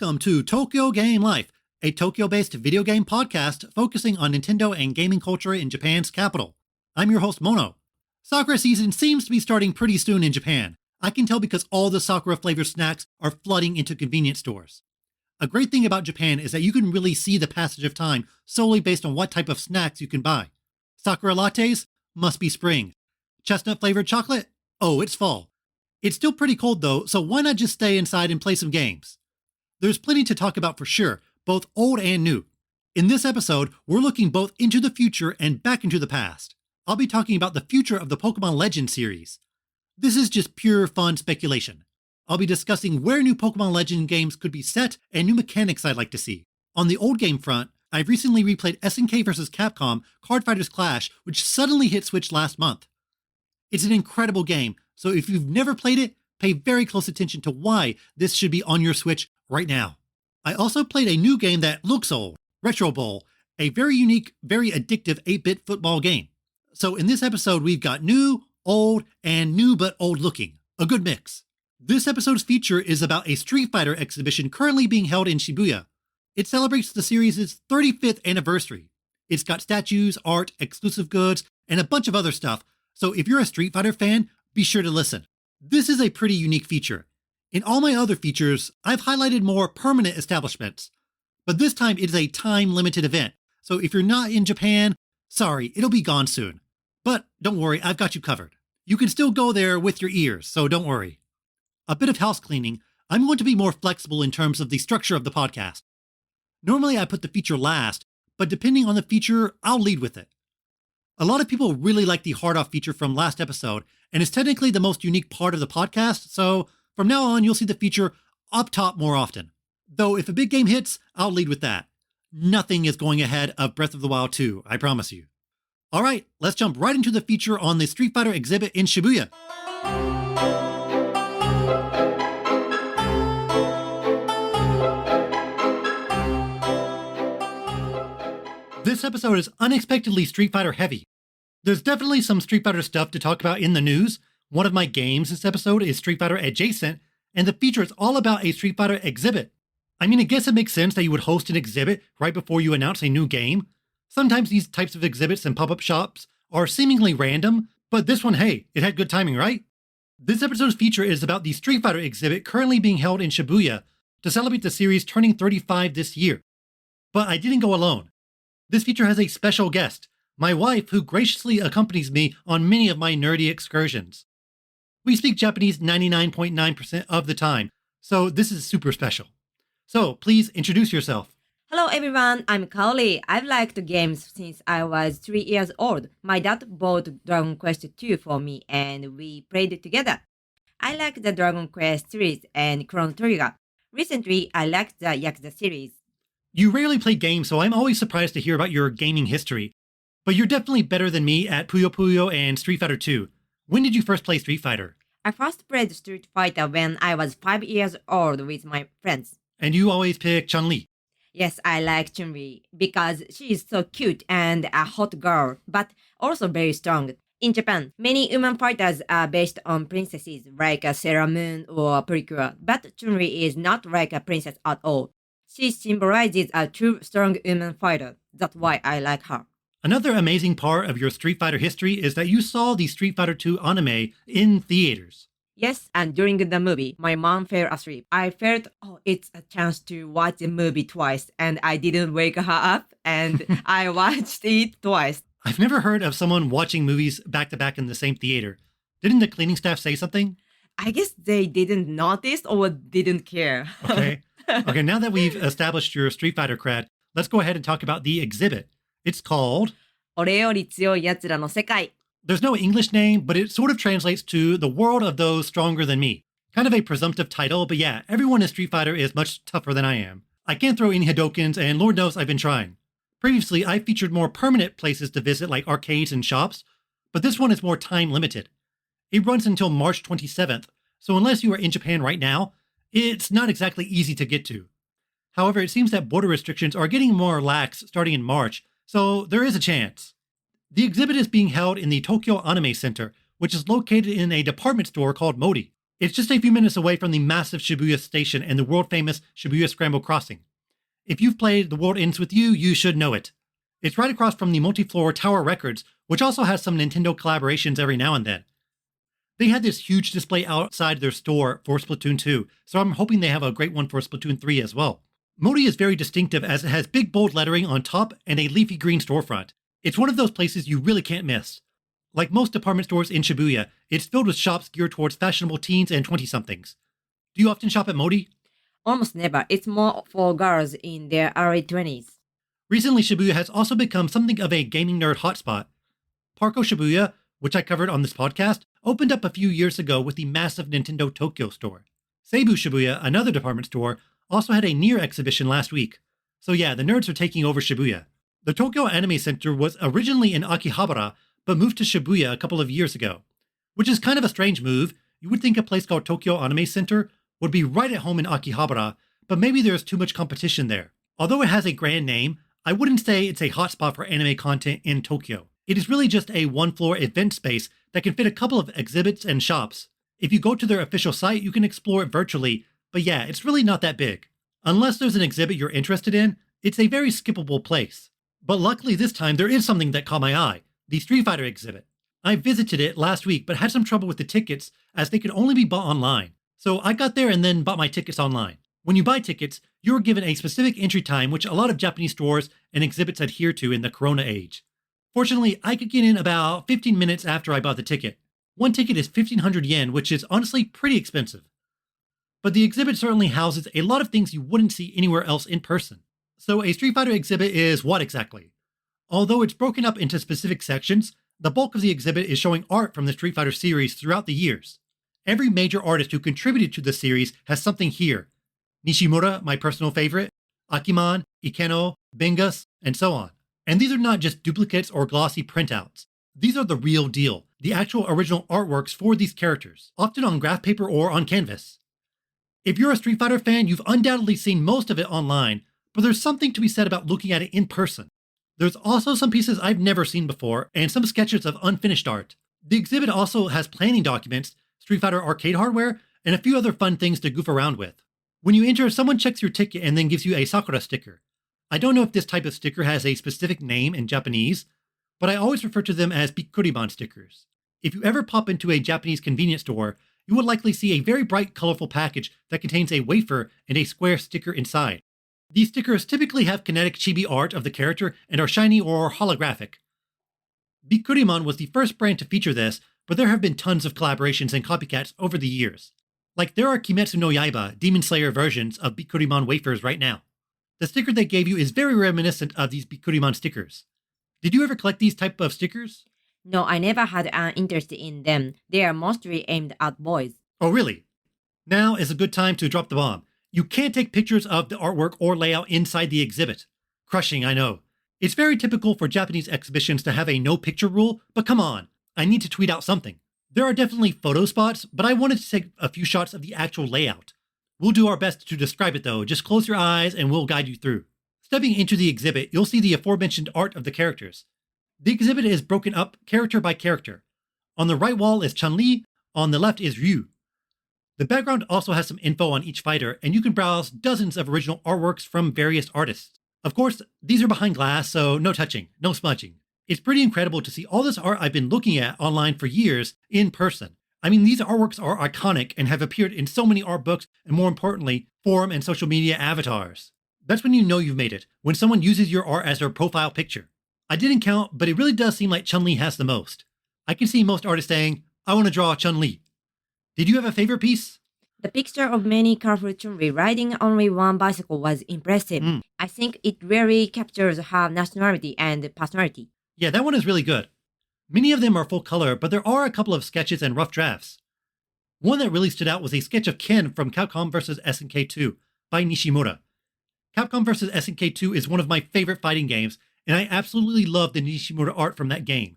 Welcome to Tokyo Game Life, a Tokyo-based video game podcast focusing on Nintendo and gaming culture in Japan's capital. I'm your host, Mono. Sakura season seems to be starting pretty soon in Japan. I can tell because all the Sakura-flavored snacks are flooding into convenience stores. A great thing about Japan is that you can really see the passage of time solely based on what type of snacks you can buy. Sakura lattes? Must be spring. Chestnut-flavored chocolate? Oh, it's fall. It's still pretty cold though, so why not just stay inside and play some games? There's plenty to talk about for sure, both old and new. In this episode, we're looking both into the future and back into the past. I'll be talking about the future of the Pokemon Legends series. This is just pure fun speculation. I'll be discussing where new Pokemon Legends games could be set and new mechanics I'd like to see. On the old game front, I've recently replayed SNK vs. Capcom Card Fighters Clash, which suddenly hit Switch last month. It's an incredible game, so if you've never played it, pay very close attention to why this should be on your Switch right now. I also played a new game that looks old, Retro Bowl, a very unique, very addictive 8-bit football game. So in this episode, we've got new, old, and new but old looking. A good mix. This episode's feature is about a Street Fighter exhibition currently being held in Shibuya. It celebrates the series' 35th anniversary. It's got statues, art, exclusive goods, and a bunch of other stuff, so if you're a Street Fighter fan, be sure to listen. This is a pretty unique feature. In all my other features, I've highlighted more permanent establishments, but this time it is a time-limited event, so if you're not in Japan, sorry, it'll be gone soon. But don't worry, I've got you covered. You can still go there with your ears, so don't worry. A bit of house cleaning, I'm going to be more flexible in terms of the structure of the podcast. Normally I put the feature last, but depending on the feature, I'll lead with it. A lot of people really like the hard-off feature from last episode, and it's technically the most unique part of the podcast, so from now on, you'll see the feature up top more often. Though if a big game hits, I'll lead with that. Nothing is going ahead of Breath of the Wild 2, I promise you. Alright, let's jump right into the feature on the Street Fighter exhibit in Shibuya. This episode is unexpectedly Street Fighter heavy. There's definitely some Street Fighter stuff to talk about in the news. One of my games this episode is Street Fighter adjacent, and the feature is all about a Street Fighter exhibit. I mean, I guess it makes sense that you would host an exhibit right before you announce a new game. Sometimes these types of exhibits and pop-up shops are seemingly random, but this one, hey, it had good timing, right? This episode's feature is about the Street Fighter exhibit currently being held in Shibuya to celebrate the series turning 35 this year. But I didn't go alone. This feature has a special guest, my wife, who graciously accompanies me on many of my nerdy excursions. We speak Japanese 99.9% of the time, so this is super special. So please introduce yourself. Hello everyone, I'm Kaori. I've liked games since I was 3 years old. My dad bought Dragon Quest 2 for me and we played it together. I like the Dragon Quest series and Chrono Trigger. Recently, I liked the Yakuza series. You rarely play games, so I'm always surprised to hear about your gaming history. But you're definitely better than me at Puyo Puyo and Street Fighter 2. When did you first play Street Fighter? I first played Street Fighter when I was 5 years old with my friends. And you always pick Chun Li. Yes, I like Chun Li because she is so cute and a hot girl, but also very strong. In Japan, many women fighters are based on princesses like Sailor Moon or Precure, but Chun Li is not like a princess at all. She symbolizes a true strong woman fighter. That's why I like her. Another amazing part of your Street Fighter history is that you saw the Street Fighter 2 anime in theaters. Yes, and during the movie, my mom fell asleep. I felt, it's a chance to watch the movie twice, and I didn't wake her up, and I watched it twice. I've never heard of someone watching movies back-to-back in the same theater. Didn't the cleaning staff say something? I guess they didn't notice or didn't care. Okay. Okay, now that we've established your Street Fighter cred, let's go ahead and talk about the exhibit. It's called 俺より強い奴らの世界. There's no English name, but it sort of translates to the world of those stronger than me. Kind of a presumptive title, but yeah, everyone in Street Fighter is much tougher than I am. I can't throw any hadokens, and Lord knows I've been trying. Previously, I featured more permanent places to visit like arcades and shops, but this one is more time limited. It runs until March 27th, so unless you are in Japan right now, it's not exactly easy to get to. However, it seems that border restrictions are getting more lax starting in March, so there is a chance. The exhibit is being held in the Tokyo Anime Center, which is located in a department store called Modi. It's just a few minutes away from the massive Shibuya station and the world-famous Shibuya Scramble Crossing. If you've played The World Ends With You, you should know it. It's right across from the multi-floor Tower Records, which also has some Nintendo collaborations every now and then. They had this huge display outside their store for Splatoon 2, so I'm hoping they have a great one for Splatoon 3 as well. Modi is very distinctive as it has big bold lettering on top and a leafy green storefront. It's one of those places you really can't miss. Like most department stores in Shibuya, it's filled with shops geared towards fashionable teens and 20-somethings. Do you often shop at Modi? Almost never. It's more for girls in their early 20s. Recently, Shibuya has also become something of a gaming nerd hotspot. Parco Shibuya, which I covered on this podcast, opened up a few years ago with the massive Nintendo Tokyo store. Seibu Shibuya, another department store, also had a Nier exhibition last week. So yeah, the nerds are taking over Shibuya. The Tokyo Anime Center was originally in Akihabara, but moved to Shibuya a couple of years ago. Which is kind of a strange move. You would think a place called Tokyo Anime Center would be right at home in Akihabara, but maybe there's too much competition there. Although it has a grand name, I wouldn't say it's a hotspot for anime content in Tokyo. It is really just a one-floor event space that can fit a couple of exhibits and shops. If you go to their official site, you can explore it virtually, but yeah, it's really not that big. Unless there's an exhibit you're interested in, it's a very skippable place. But luckily this time there is something that caught my eye, the Street Fighter exhibit. I visited it last week but had some trouble with the tickets as they could only be bought online. So I got there and then bought my tickets online. When you buy tickets, you're given a specific entry time which a lot of Japanese stores and exhibits adhere to in the Corona age. Fortunately, I could get in about 15 minutes after I bought the ticket. One ticket is 1,500 yen, which is honestly pretty expensive. But the exhibit certainly houses a lot of things you wouldn't see anywhere else in person. So a Street Fighter exhibit is what exactly? Although it's broken up into specific sections, the bulk of the exhibit is showing art from the Street Fighter series throughout the years. Every major artist who contributed to the series has something here. Nishimura, my personal favorite, Akiman, Ikeno, Bengus, and so on. And these are not just duplicates or glossy printouts. These are the real deal, the actual original artworks for these characters, often on graph paper or on canvas. If you're a Street Fighter fan, you've undoubtedly seen most of it online, but there's something to be said about looking at it in person. There's also some pieces I've never seen before, and some sketches of unfinished art. The exhibit also has planning documents, Street Fighter arcade hardware, and a few other fun things to goof around with. When you enter, someone checks your ticket and then gives you a Sakura sticker. I don't know if this type of sticker has a specific name in Japanese, but I always refer to them as Bikkuriban stickers. If you ever pop into a Japanese convenience store, you will likely see a very bright, colorful package that contains a wafer and a square sticker inside. These stickers typically have kinetic chibi art of the character and are shiny or holographic. Bikkuriman was the first brand to feature this, but there have been tons of collaborations and copycats over the years. Like there are Kimetsu no Yaiba, Demon Slayer versions of Bikkuriman wafers right now. The sticker they gave you is very reminiscent of these Bikkuriman stickers. Did you ever collect these type of stickers? No, I never had an interest in them. They are mostly aimed at boys. Oh really? Now is a good time to drop the bomb. You can't take pictures of the artwork or layout inside the exhibit. Crushing, I know. It's very typical for Japanese exhibitions to have a no picture rule, but come on, I need to tweet out something. There are definitely photo spots, but I wanted to take a few shots of the actual layout. We'll do our best to describe it though, just close your eyes and we'll guide you through. Stepping into the exhibit, you'll see the aforementioned art of the characters. The exhibit is broken up character by character. On the right wall is Chun Li, on the left is Ryu. The background also has some info on each fighter, and you can browse dozens of original artworks from various artists. Of course, these are behind glass, so no touching, no smudging. It's pretty incredible to see all this art I've been looking at online for years in person. I mean, these artworks are iconic and have appeared in so many art books and more importantly, forum and social media avatars. That's when you know you've made it, when someone uses your art as their profile picture. I didn't count, but it really does seem like Chun Li has the most. I can see most artists saying, I want to draw Chun Li. Did you have a favorite piece? The picture of many colorful Chun-Li riding only one bicycle was impressive. I think it really captures her nationality and personality. Yeah, that one is really good. Many of them are full color, but there are a couple of sketches and rough drafts. One that really stood out was a sketch of Ken from Capcom vs. SNK 2 by Nishimura. Capcom vs. SNK 2 is one of my favorite fighting games, and I absolutely love the Nishimura art from that game.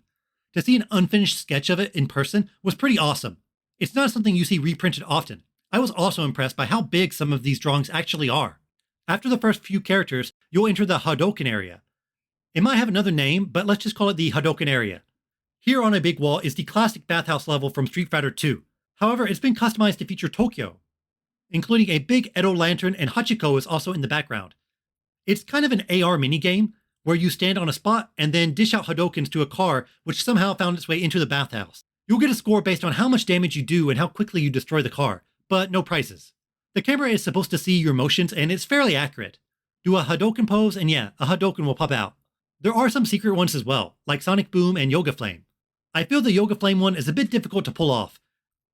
To see an unfinished sketch of it in person was pretty awesome. It's not something you see reprinted often. I was also impressed by how big some of these drawings actually are. After the first few characters, you'll enter the hadoken area. It might have another name, but let's just call it the hadoken area. Here on a big wall is the classic bathhouse level from Street Fighter 2. However, it's been customized to feature Tokyo, including a big Edo lantern, and Hachiko is also in the background. It's kind of an AR minigame where you stand on a spot and then dish out hadokens to a car which somehow found its way into the bathhouse. You'll get a score based on how much damage you do and how quickly you destroy the car, but no prizes. The camera is supposed to see your motions and it's fairly accurate. Do a hadoken pose and yeah, a hadoken will pop out. There are some secret ones as well, like Sonic Boom and Yoga Flame. I feel the Yoga Flame one is a bit difficult to pull off.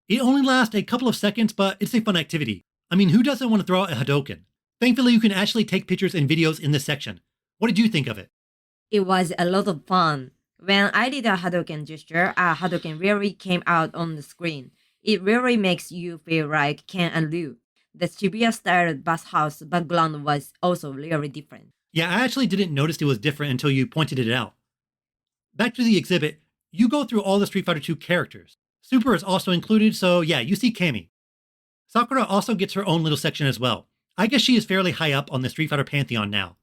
It only lasts a couple of seconds, but it's a fun activity. I mean, who doesn't want to throw out a hadoken? Thankfully, you can actually take pictures and videos in this section. What did you think of it? It was a lot of fun. When I did a hadoken gesture, a hadoken really came out on the screen. It really makes you feel like Ken and Ryu. The Shibuya-style bathhouse background was also really different. Yeah, I actually didn't notice it was different until you pointed it out. Back to the exhibit, you go through all the Street Fighter II characters. Super is also included, so yeah, you see Cammy. Sakura also gets her own little section as well. I guess she is fairly high up on the Street Fighter pantheon now.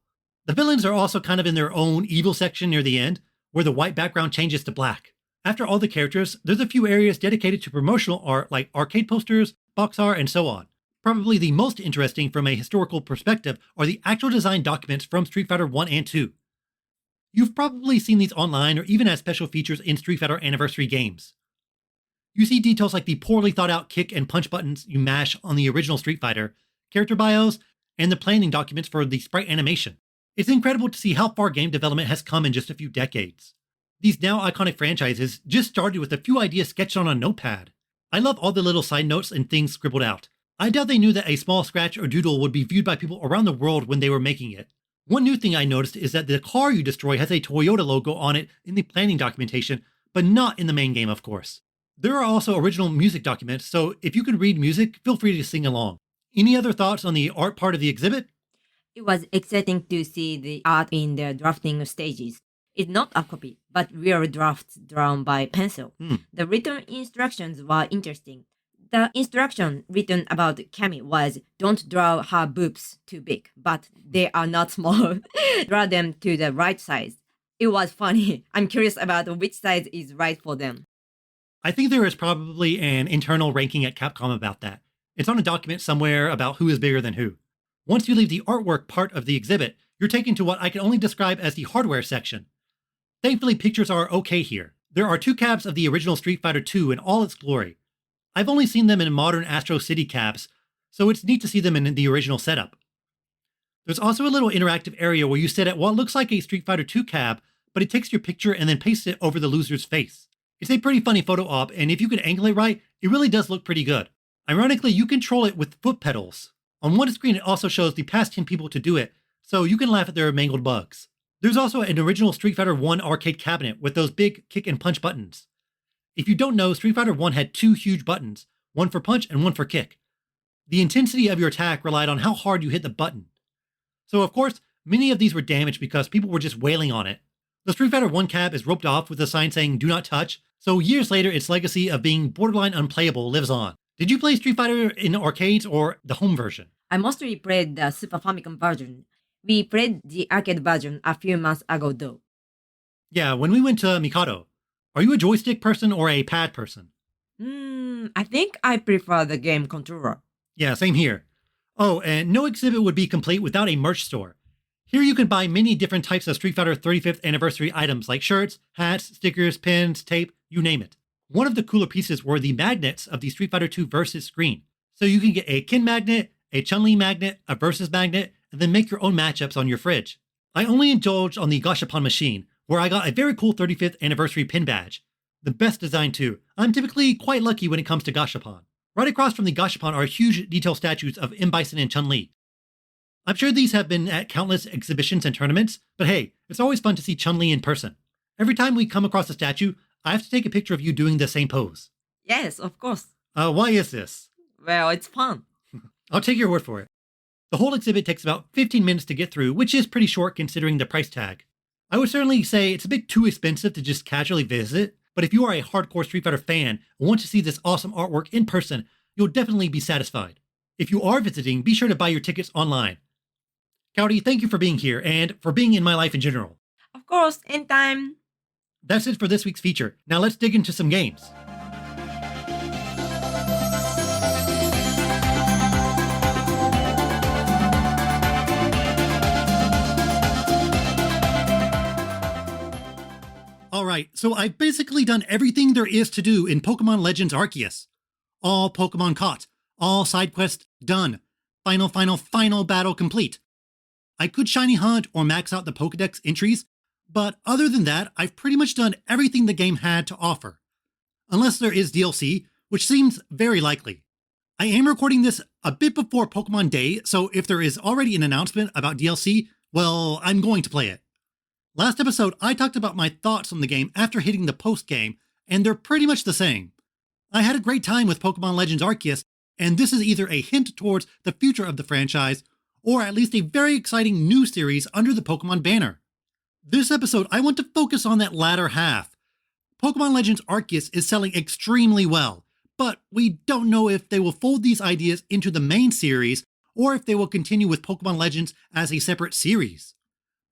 The villains are also kind of in their own evil section near the end, where the white background changes to black. After all the characters, there's a few areas dedicated to promotional art like arcade posters, box art, and so on. Probably the most interesting from a historical perspective are the actual design documents from Street Fighter 1 and 2. You've probably seen these online or even as special features in Street Fighter Anniversary games. You see details like the poorly thought out kick and punch buttons you mash on the original Street Fighter, character bios, and the planning documents for the sprite animation. It's incredible to see how far game development has come in just a few decades. These now iconic franchises just started with a few ideas sketched on a notepad. I love all the little side notes and things scribbled out. I doubt they knew that a small scratch or doodle would be viewed by people around the world when they were making it. One new thing I noticed is that the car you destroy has a Toyota logo on it in the planning documentation, but not in the main game, of course. There are also original music documents, so if you can read music, feel free to sing along. Any other thoughts on the art part of the exhibit? It was exciting to see the art in the drafting stages. It's not a copy, but real drafts drawn by pencil. The written instructions were interesting. The instruction written about Cammy was, don't draw her boobs too big, but they are not small. Draw them to the right size. It was funny. I'm curious about which size is right for them. I think there is probably an internal ranking at Capcom about that. It's on a document somewhere about who is bigger than who. Once you leave the artwork part of the exhibit, you're taken to what I can only describe as the hardware section. Thankfully, pictures are okay here. There are 2 cabs of the original Street Fighter II in all its glory. I've only seen them in modern Astro City cabs, so it's neat to see them in the original setup. There's also a little interactive area where you sit at what looks like a Street Fighter II cab, but it takes your picture and then pastes it over the loser's face. It's a pretty funny photo op, and if you can angle it right, it really does look pretty good. Ironically, you control it with foot pedals. On one screen, it also shows the past 10 people to do it, so you can laugh at their mangled bugs. There's also an original Street Fighter 1 arcade cabinet with those big kick and punch buttons. If you don't know, Street Fighter 1 had 2 huge buttons, one for punch and one for kick. The intensity of your attack relied on how hard you hit the button. So of course, many of these were damaged because people were just wailing on it. The Street Fighter 1 cab is roped off with a sign saying do not touch, so years later its legacy of being borderline unplayable lives on. Did you play Street Fighter in arcades or the home version? I mostly played the Super Famicom version. We played the arcade version a few months ago though. Yeah, when we went to Mikado, are you a joystick person or a pad person? I think I prefer the game controller. Yeah, same here. Oh, and no exhibit would be complete without a merch store. Here you can buy many different types of Street Fighter 35th anniversary items like shirts, hats, stickers, pins, tape, you name it. One of the cooler pieces were the magnets of the Street Fighter 2 Versus screen. So you can get a Ken magnet, a Chun Li magnet, a Versus magnet, and then make your own matchups on your fridge. I only indulged on the Gashapon machine, where I got a very cool 35th anniversary pin badge. The best design too. I'm typically quite lucky when it comes to Gashapon. Right across from the Gashapon are huge detail statues of M. Bison and Chun Li. I'm sure these have been at countless exhibitions and tournaments, but hey, it's always fun to see Chun Li in person. Every time we come across a statue, I have to take a picture of you doing the same pose. Yes, of course. Why is this? Well, it's fun. I'll take your word for it. The whole exhibit takes about 15 minutes to get through, which is pretty short considering the price tag. I would certainly say it's a bit too expensive to just casually visit, but if you are a hardcore Street Fighter fan and want to see this awesome artwork in person, you'll definitely be satisfied. If you are visiting, be sure to buy your tickets online. Kaori, thank you for being here and for being in my life in general. Of course, anytime. That's it for this week's feature. Now let's dig into some games. Alright, so I've basically done everything there is to do in Pokemon Legends Arceus. All Pokemon caught, all side quests done, final battle complete. I could shiny hunt or max out the Pokedex entries, but other than that, I've pretty much done everything the game had to offer. Unless there is DLC, which seems very likely. I am recording this a bit before Pokemon Day, so if there is already an announcement about DLC, well, I'm going to play it. Last episode, I talked about my thoughts on the game after hitting the post-game, and they're pretty much the same. I had a great time with Pokemon Legends Arceus, and this is either a hint towards the future of the franchise, or at least a very exciting new series under the Pokemon banner. This episode, I want to focus on that latter half. Pokemon Legends Arceus is selling extremely well, but we don't know if they will fold these ideas into the main series, or if they will continue with Pokemon Legends as a separate series.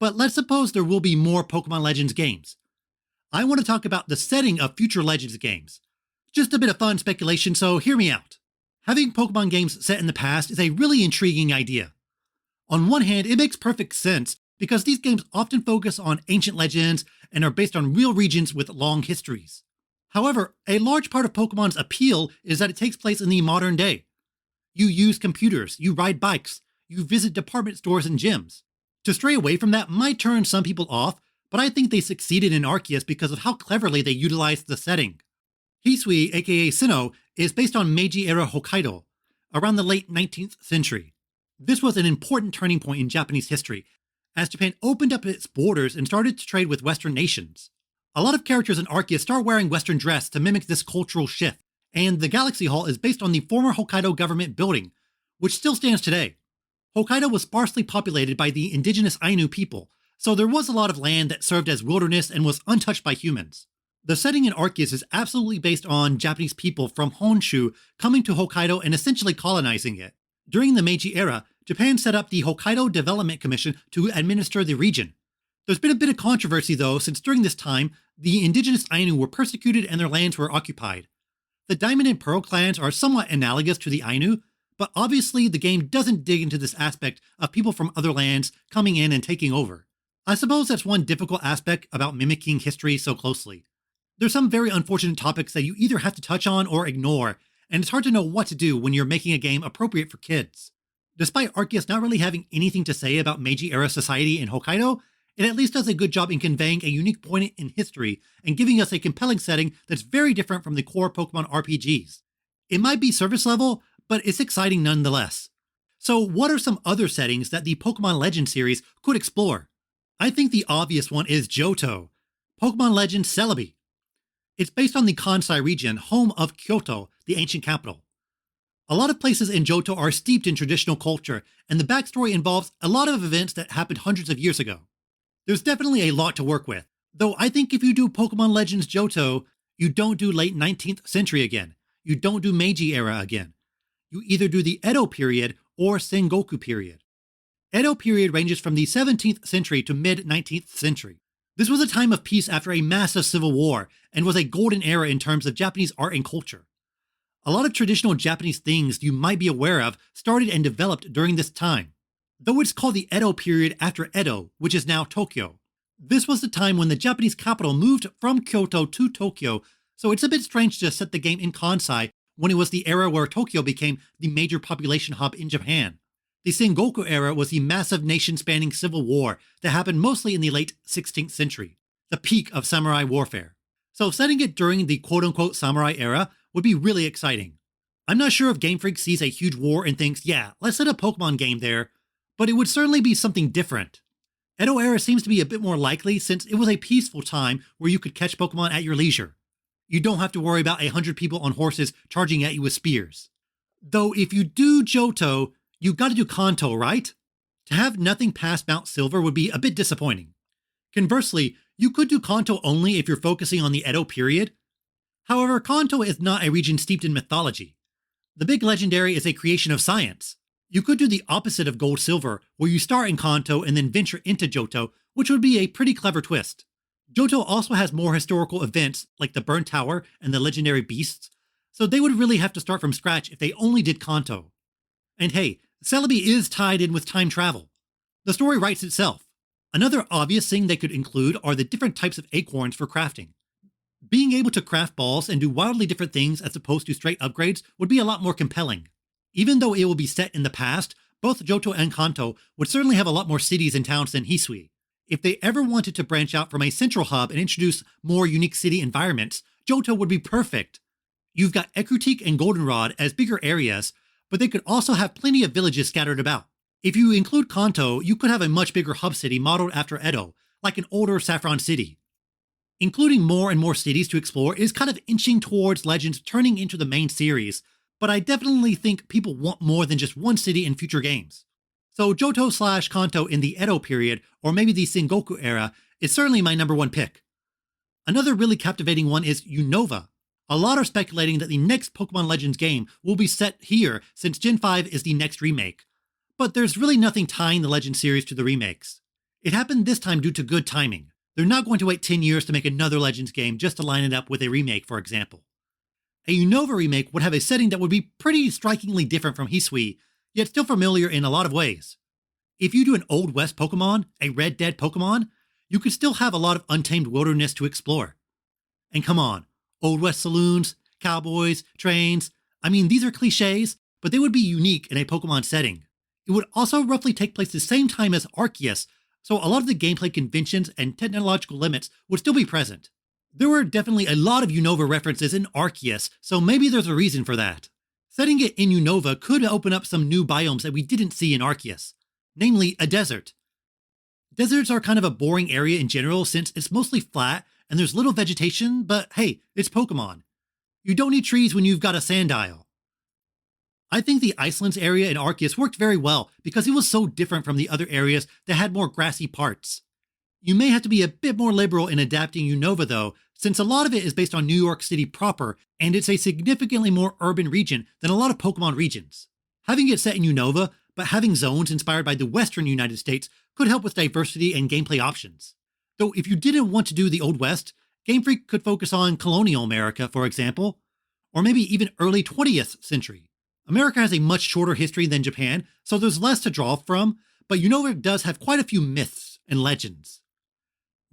But let's suppose there will be more Pokemon Legends games. I want to talk about the setting of future Legends games. Just a bit of fun speculation, so hear me out. Having Pokemon games set in the past is a really intriguing idea. On one hand, it makes perfect sense because these games often focus on ancient legends and are based on real regions with long histories. However, a large part of Pokemon's appeal is that it takes place in the modern day. You use computers, you ride bikes, you visit department stores and gyms. To stray away from that might turn some people off, but I think they succeeded in Arceus because of how cleverly they utilized the setting. Hisui, aka Sinnoh, is based on Meiji-era Hokkaido, around the late 19th century. This was an important turning point in Japanese history, as Japan opened up its borders and started to trade with Western nations. A lot of characters in Arceus start wearing Western dress to mimic this cultural shift, and the Galaxy Hall is based on the former Hokkaido government building, which still stands today. Hokkaido was sparsely populated by the indigenous Ainu people, so there was a lot of land that served as wilderness and was untouched by humans. The setting in Arceus is absolutely based on Japanese people from Honshu coming to Hokkaido and essentially colonizing it. During the Meiji era, Japan set up the Hokkaido Development Commission to administer the region. There's been a bit of controversy though, since during this time, the indigenous Ainu were persecuted and their lands were occupied. The Diamond and Pearl clans are somewhat analogous to the Ainu, but obviously the game doesn't dig into this aspect of people from other lands coming in and taking over. I suppose that's one difficult aspect about mimicking history so closely. There's some very unfortunate topics that you either have to touch on or ignore, and it's hard to know what to do when you're making a game appropriate for kids. Despite Arceus not really having anything to say about Meiji-era society in Hokkaido, it at least does a good job in conveying a unique point in history and giving us a compelling setting that's very different from the core Pokemon RPGs. It might be surface level, but it's exciting nonetheless. So what are some other settings that the Pokemon Legends series could explore? I think the obvious one is Johto, Pokemon Legends Celebi. It's based on the Kansai region, home of Kyoto, the ancient capital. A lot of places in Johto are steeped in traditional culture, and the backstory involves a lot of events that happened hundreds of years ago. There's definitely a lot to work with, though I think if you do Pokemon Legends Johto, you don't do late 19th century again. You don't do Meiji era again. You either do the Edo period or Sengoku period. Edo period ranges from the 17th century to mid-19th century. This was a time of peace after a massive civil war and was a golden era in terms of Japanese art and culture. A lot of traditional Japanese things you might be aware of started and developed during this time. Though it's called the Edo period after Edo, which is now Tokyo. This was the time when the Japanese capital moved from Kyoto to Tokyo, so it's a bit strange to set the game in Kansai when it was the era where Tokyo became the major population hub in Japan. The Sengoku era was the massive nation-spanning civil war that happened mostly in the late 16th century, the peak of samurai warfare. So setting it during the quote-unquote samurai era would be really exciting. I'm not sure if Game Freak sees a huge war and thinks, yeah, let's set a Pokemon game there, but it would certainly be something different. Edo era seems to be a bit more likely since it was a peaceful time where you could catch Pokemon at your leisure. You don't have to worry about 100 people on horses charging at you with spears. Though if you do Johto, you gotta do Kanto, right? To have nothing past Mount Silver would be a bit disappointing. Conversely, you could do Kanto only if you're focusing on the Edo period. However, Kanto is not a region steeped in mythology. The big legendary is a creation of science. You could do the opposite of Gold Silver, where you start in Kanto and then venture into Johto, which would be a pretty clever twist. Johto also has more historical events, like the Burn Tower and the legendary beasts, so they would really have to start from scratch if they only did Kanto. And hey, Celebi is tied in with time travel. The story writes itself. Another obvious thing they could include are the different types of acorns for crafting. Being able to craft balls and do wildly different things as opposed to straight upgrades would be a lot more compelling. Even though it will be set in the past, both Johto and Kanto would certainly have a lot more cities and towns than Hisui. If they ever wanted to branch out from a central hub and introduce more unique city environments, Johto would be perfect. You've got Ekrutik and Goldenrod as bigger areas, but they could also have plenty of villages scattered about. If you include Kanto, you could have a much bigger hub city modeled after Edo, like an older Saffron City. Including more and more cities to explore is kind of inching towards Legends turning into the main series, but I definitely think people want more than just one city in future games. So Johto/Kanto in the Edo period, or maybe the Sengoku era, is certainly my number one pick. Another really captivating one is Unova. A lot are speculating that the next Pokemon Legends game will be set here since Gen 5 is the next remake. But there's really nothing tying the Legends series to the remakes. It happened this time due to good timing. They're not going to wait 10 years to make another Legends game just to line it up with a remake, for example. A Unova remake would have a setting that would be pretty strikingly different from Hisui, yet still familiar in a lot of ways. If you do an Old West Pokemon, a Red Dead Pokemon, you could still have a lot of untamed wilderness to explore. And come on, Old West saloons, cowboys, trains, I mean, these are cliches, but they would be unique in a Pokemon setting. It would also roughly take place the same time as Arceus, so a lot of the gameplay conventions and technological limits would still be present. There were definitely a lot of Unova references in Arceus, so maybe there's a reason for that. Setting it in Unova could open up some new biomes that we didn't see in Arceus, namely a desert. Deserts are kind of a boring area in general since it's mostly flat and there's little vegetation, but hey, it's Pokemon. You don't need trees when you've got a Sandile. I think the Icelands area in Arceus worked very well because it was so different from the other areas that had more grassy parts. You may have to be a bit more liberal in adapting Unova though, since a lot of it is based on New York City proper, and it's a significantly more urban region than a lot of Pokemon regions. Having it set in Unova, but having zones inspired by the western United States could help with diversity and gameplay options. Though if you didn't want to do the Old West, Game Freak could focus on colonial America, for example, or maybe even early 20th century. America has a much shorter history than Japan, so there's less to draw from, but Unova does have quite a few myths and legends.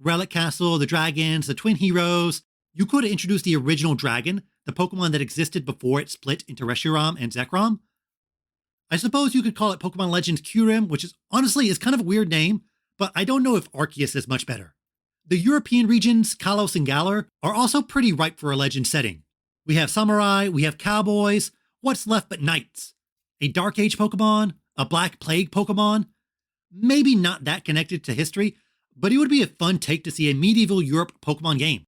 Relic Castle, the dragons, the twin heroes. You could introduce the original dragon, the Pokemon that existed before it split into Reshiram and Zekrom. I suppose you could call it Pokemon Legends Kyurem, which honestly is kind of a weird name, but I don't know if Arceus is much better. The European regions, Kalos and Galar, are also pretty ripe for a legend setting. We have samurai, we have cowboys, what's left but knights? A Dark Age Pokemon? A Black Plague Pokemon? Maybe not that connected to history, but it would be a fun take to see a medieval Europe Pokemon game.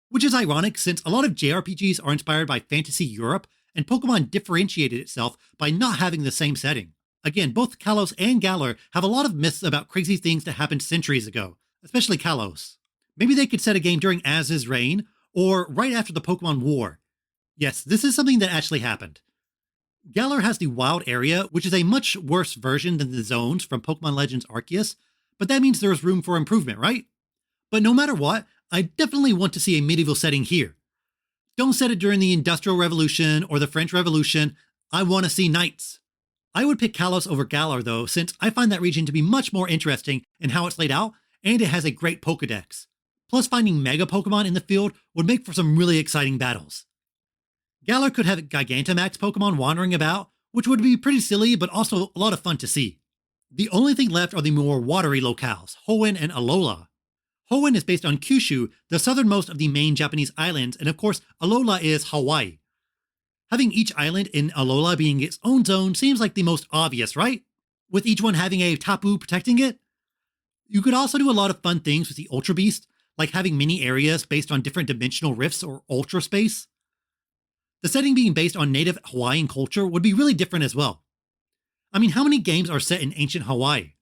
Which is ironic since a lot of JRPGs are inspired by fantasy Europe, and Pokemon differentiated itself by not having the same setting. Again, both Kalos and Galar have a lot of myths about crazy things that happened centuries ago, especially Kalos. Maybe they could set a game during Az's reign, or right after the Pokemon War. Yes, this is something that actually happened. Galar has the wild area, which is a much worse version than the zones from Pokemon Legends Arceus, but that means there's room for improvement, right? But no matter what, I definitely want to see a medieval setting here. Don't set it during the Industrial Revolution or the French Revolution. I want to see knights. I would pick Kalos over Galar though, since I find that region to be much more interesting in how it's laid out, and it has a great Pokedex. Plus finding Mega Pokemon in the field would make for some really exciting battles. Galar could have Gigantamax Pokemon wandering about, which would be pretty silly but also a lot of fun to see. The only thing left are the more watery locales, Hoenn and Alola. Hoenn is based on Kyushu, the southernmost of the main Japanese islands, and of course, Alola is Hawaii. Having each island in Alola being its own zone seems like the most obvious, right? With each one having a tapu protecting it? You could also do a lot of fun things with the Ultra Beast, like having mini areas based on different dimensional rifts or ultra space. The setting being based on native Hawaiian culture would be really different as well. I mean, how many games are set in ancient Hawaii?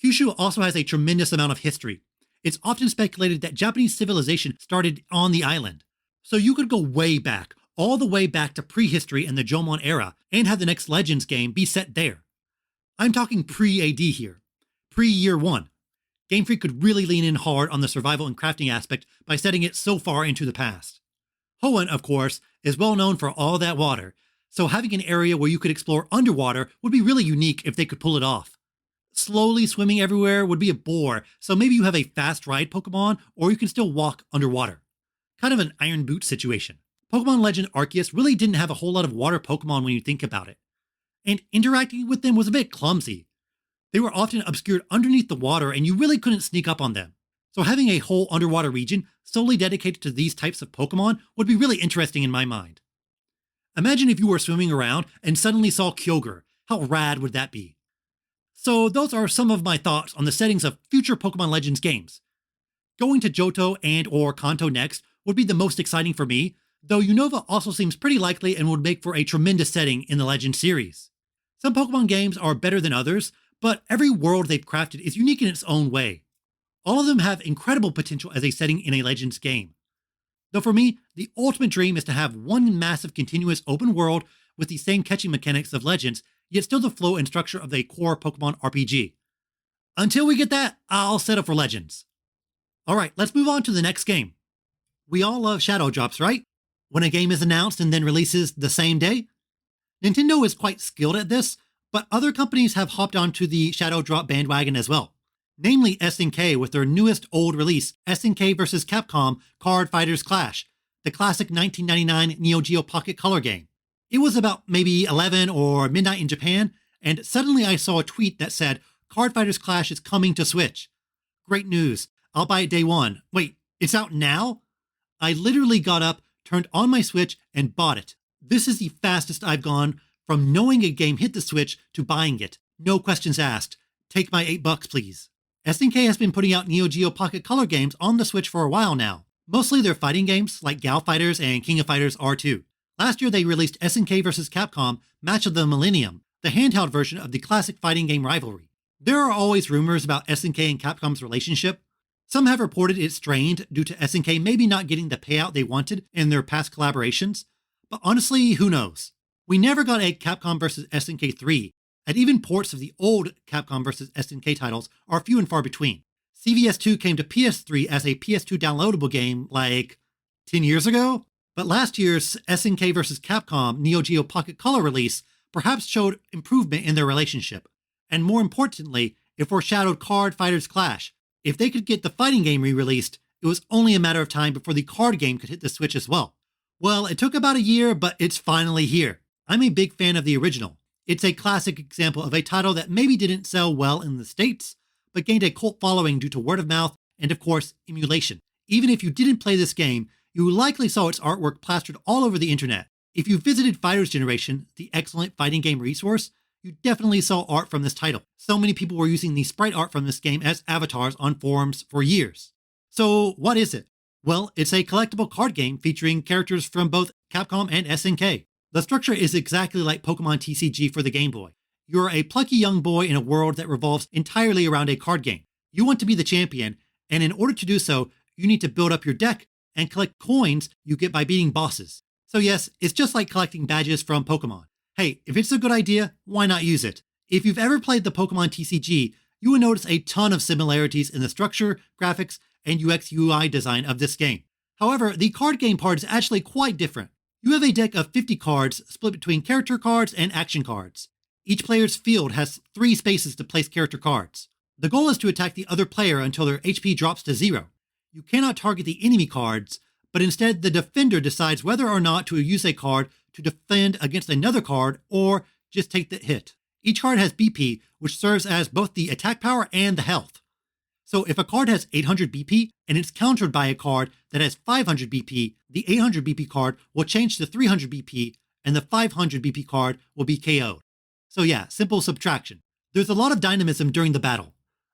Kyushu also has a tremendous amount of history. It's often speculated that Japanese civilization started on the island. So you could go way back, all the way back to prehistory and the Jomon era, and have the next Legends game be set there. I'm talking pre-AD here. Pre-Year 1. Game Freak could really lean in hard on the survival and crafting aspect by setting it so far into the past. Hoenn, of course, is well known for all that water, so having an area where you could explore underwater would be really unique if they could pull it off. Slowly swimming everywhere would be a bore, so maybe you have a fast ride Pokemon, or you can still walk underwater. Kind of an Iron Boot situation. Pokemon Legends Arceus really didn't have a whole lot of water Pokemon when you think about it. And interacting with them was a bit clumsy. They were often obscured underneath the water and you really couldn't sneak up on them. So having a whole underwater region solely dedicated to these types of Pokemon would be really interesting in my mind. Imagine if you were swimming around and suddenly saw Kyogre. How rad would that be? So those are some of my thoughts on the settings of future Pokemon Legends games. Going to Johto and or Kanto next would be the most exciting for me, though Unova also seems pretty likely and would make for a tremendous setting in the Legends series. Some Pokemon games are better than others, but every world they've crafted is unique in its own way. All of them have incredible potential as a setting in a Legends game. Though for me, the ultimate dream is to have one massive continuous open world with the same catching mechanics of Legends, yet still the flow and structure of the core Pokemon RPG. Until we get that, I'll settle for Legends. Alright, let's move on to the next game. We all love shadow drops, right? When a game is announced and then releases the same day? Nintendo is quite skilled at this, but other companies have hopped onto the shadow drop bandwagon as well. Namely SNK with their newest old release, SNK vs. Capcom Card Fighters Clash, the classic 1999 Neo Geo Pocket Color game. It was about maybe 11 or midnight in Japan, and suddenly I saw a tweet that said, Card Fighters Clash is coming to Switch. Great news, I'll buy it day one. Wait, it's out now? I literally got up, turned on my Switch, and bought it. This is the fastest I've gone from knowing a game hit the Switch to buying it. No questions asked. Take my $8 please. SNK has been putting out Neo Geo Pocket Color games on the Switch for a while now. Mostly they're fighting games like Gal Fighters and King of Fighters R2. Last year they released SNK vs. Capcom Match of the Millennium, the handheld version of the classic fighting game rivalry. There are always rumors about SNK and Capcom's relationship. Some have reported it's strained due to SNK maybe not getting the payout they wanted in their past collaborations, but honestly, who knows? We never got a Capcom vs. SNK 3, and even ports of the old Capcom vs. SNK titles are few and far between. CVS2 came to PS3 as a PS2 downloadable game like 10 years ago, but last year's SNK vs. Capcom Neo Geo Pocket Color release perhaps showed improvement in their relationship, and more importantly, it foreshadowed Card Fighters Clash. If they could get the fighting game re-released, it was only a matter of time before the card game could hit the Switch as well. Well, it took about a year, but it's finally here. I'm a big fan of the original. It's a classic example of a title that maybe didn't sell well in the States, but gained a cult following due to word of mouth and, of course, emulation. Even if you didn't play this game, you likely saw its artwork plastered all over the internet. If you visited Fighters Generation, the excellent fighting game resource, you definitely saw art from this title. So many people were using the sprite art from this game as avatars on forums for years. So what is it? Well, it's a collectible card game featuring characters from both Capcom and SNK. The structure is exactly like Pokemon TCG for the Game Boy. You're a plucky young boy in a world that revolves entirely around a card game. You want to be the champion, and in order to do so, you need to build up your deck and collect coins you get by beating bosses. So yes, it's just like collecting badges from Pokemon. Hey, if it's a good idea, why not use it? If you've ever played the Pokemon TCG, you will notice a ton of similarities in the structure, graphics, and UX UI design of this game. However, the card game part is actually quite different. You have a deck of 50 cards split between character cards and action cards. Each player's field has 3 spaces to place character cards. The goal is to attack the other player until their HP drops to 0. You cannot target the enemy cards, but instead the defender decides whether or not to use a card to defend against another card or just take the hit. Each card has BP, which serves as both the attack power and the health. So if a card has 800 BP and it's countered by a card that has 500 BP, the 800 BP card will change to 300 BP and the 500 BP card will be KO'd. So yeah, simple subtraction. There's a lot of dynamism during the battle.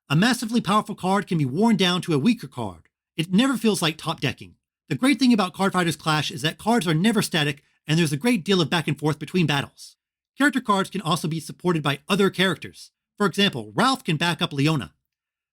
A massively powerful card can be worn down to a weaker card. It never feels like top decking. The great thing about Card Fighters Clash is that cards are never static and there's a great deal of back and forth between battles. Character cards can also be supported by other characters. For example, Ralph can back up Leona.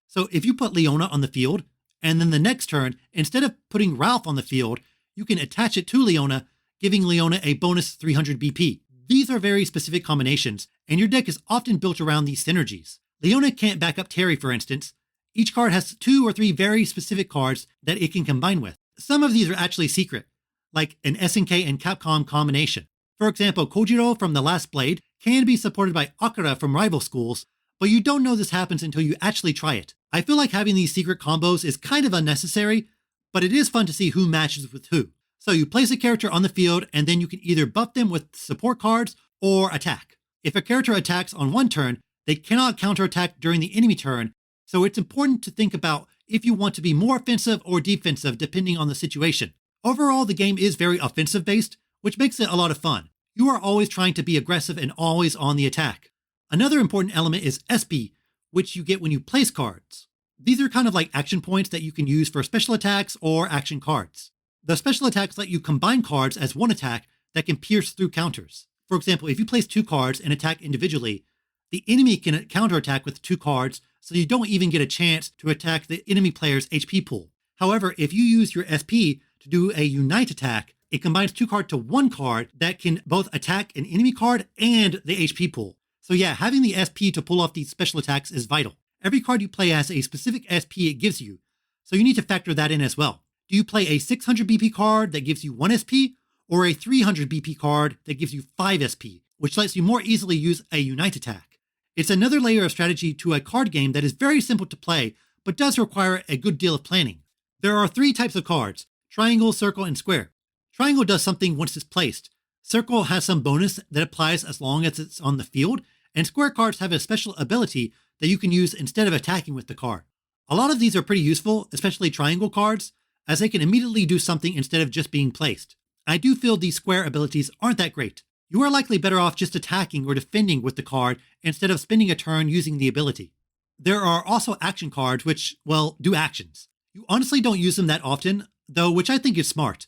So if you put Leona on the field, and then the next turn, instead of putting Ralph on the field, you can attach it to Leona, giving Leona a bonus 300 BP. These are very specific combinations, and your deck is often built around these synergies. Leona can't back up Terry, for instance. Each card has 2 or 3 very specific cards that it can combine with. Some of these are actually secret, like an SNK and Capcom combination. For example, Kojiro from The Last Blade can be supported by Akira from Rival Schools, but you don't know this happens until you actually try it. I feel like having these secret combos is kind of unnecessary, but it is fun to see who matches with who. So you place a character on the field, and then you can either buff them with support cards or attack. If a character attacks on one turn, they cannot counterattack during the enemy turn, so it's important to think about if you want to be more offensive or defensive depending on the situation. Overall, the game is very offensive based, which makes it a lot of fun. You are always trying to be aggressive and always on the attack. Another important element is SP, which you get when you place cards. These are kind of like action points that you can use for special attacks or action cards. The special attacks let you combine cards as one attack that can pierce through counters. For example, if you place 2 cards and attack individually, the enemy can counterattack with 2 cards, so you don't even get a chance to attack the enemy player's HP pool. However, if you use your SP to do a unite attack, it combines 2 cards to 1 card that can both attack an enemy card and the HP pool. So yeah, having the SP to pull off these special attacks is vital. Every card you play has a specific SP it gives you, so you need to factor that in as well. Do you play a 600 BP card that gives you 1 SP, or a 300 BP card that gives you 5 SP, which lets you more easily use a unite attack? It's another layer of strategy to a card game that is very simple to play, but does require a good deal of planning. There are 3 types of cards: triangle, circle, and square. Triangle does something once it's placed. Circle has some bonus that applies as long as it's on the field, and square cards have a special ability that you can use instead of attacking with the card. A lot of these are pretty useful, especially triangle cards, as they can immediately do something instead of just being placed. I do feel these square abilities aren't that great. You are likely better off just attacking or defending with the card instead of spending a turn using the ability. There are also action cards which, well, do actions. You honestly don't use them that often, though, which I think is smart.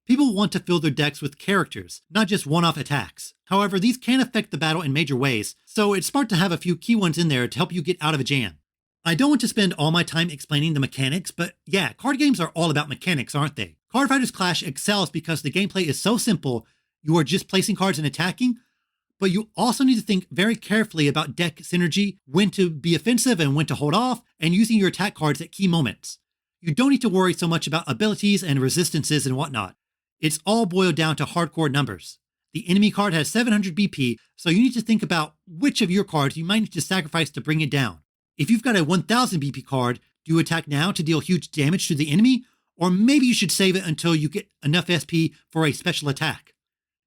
People want to fill their decks with characters, not just one-off attacks. However, these can affect the battle in major ways, so it's smart to have a few key ones in there to help you get out of a jam. I don't want to spend all my time explaining the mechanics, but yeah, card games are all about mechanics, aren't they? Card Fighters Clash excels because the gameplay is so simple, you are just placing cards and attacking, but you also need to think very carefully about deck synergy, when to be offensive and when to hold off, and using your attack cards at key moments. You don't need to worry so much about abilities and resistances and whatnot. It's all boiled down to hardcore numbers. The enemy card has 700 BP, so you need to think about which of your cards you might need to sacrifice to bring it down. If you've got a 1000 BP card, do you attack now to deal huge damage to the enemy? Or maybe you should save it until you get enough SP for a special attack.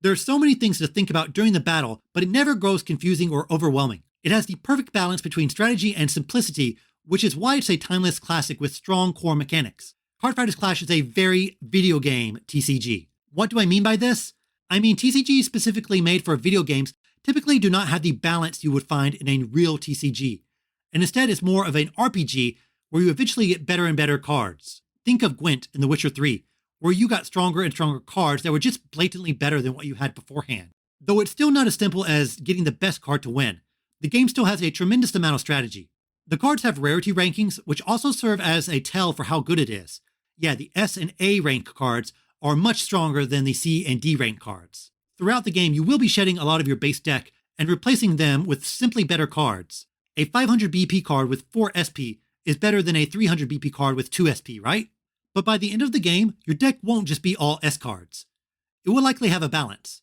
There are so many things to think about during the battle, but it never grows confusing or overwhelming. It has the perfect balance between strategy and simplicity, which is why it's a timeless classic with strong core mechanics. Card Fighters Clash is a very video game TCG. What do I mean by this? I mean TCGs specifically made for video games typically do not have the balance you would find in a real TCG, and instead it's more of an RPG where you eventually get better and better cards. Think of Gwent in The Witcher 3, where you got stronger and stronger cards that were just blatantly better than what you had beforehand. Though it's still not as simple as getting the best card to win, the game still has a tremendous amount of strategy. The cards have rarity rankings, which also serve as a tell for how good it is. Yeah, the S and A rank cards are much stronger than the C and D rank cards. Throughout the game, you will be shedding a lot of your base deck and replacing them with simply better cards. A 500 BP card with 4 SP is better than a 300 BP card with 2 SP, right? But by the end of the game, your deck won't just be all S cards. It will likely have a balance.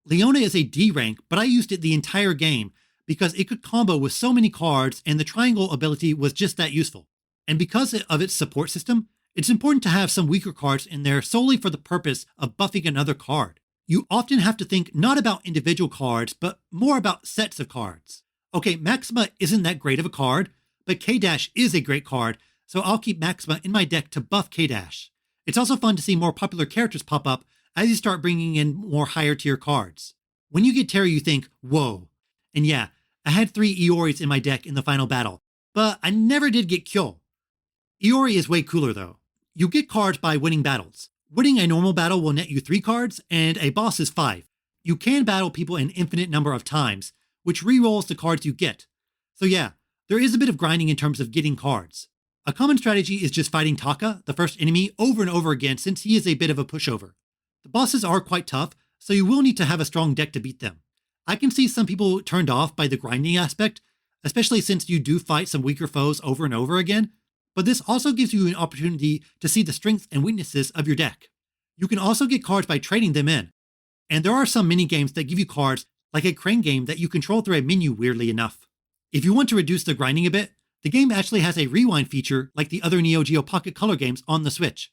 Leona is a D rank, but I used it the entire game because it could combo with so many cards and the triangle ability was just that useful. And because of its support system, it's important to have some weaker cards in there solely for the purpose of buffing another card. You often have to think not about individual cards, but more about sets of cards. Okay, Maxima isn't that great of a card, but K-Dash is a great card, so I'll keep Maxima in my deck to buff K-Dash. It's also fun to see more popular characters pop up as you start bringing in more higher tier cards. When you get Terry, you think, whoa. And yeah, I had 3 Ioris in my deck in the final battle, but I never did get Kyo. Iori is way cooler though. You get cards by winning battles. Winning a normal battle will net you 3 cards, and a boss is 5. You can battle people an infinite number of times, which re-rolls the cards you get. So yeah, there is a bit of grinding in terms of getting cards. A common strategy is just fighting Taka, the first enemy, over and over again since he is a bit of a pushover. The bosses are quite tough, so you will need to have a strong deck to beat them. I can see some people turned off by the grinding aspect, especially since you do fight some weaker foes over and over again, but this also gives you an opportunity to see the strengths and weaknesses of your deck. You can also get cards by trading them in, and there are some mini games that give you cards like a crane game that you control through a menu weirdly enough. If you want to reduce the grinding a bit, the game actually has a rewind feature like the other Neo Geo Pocket Color games on the Switch.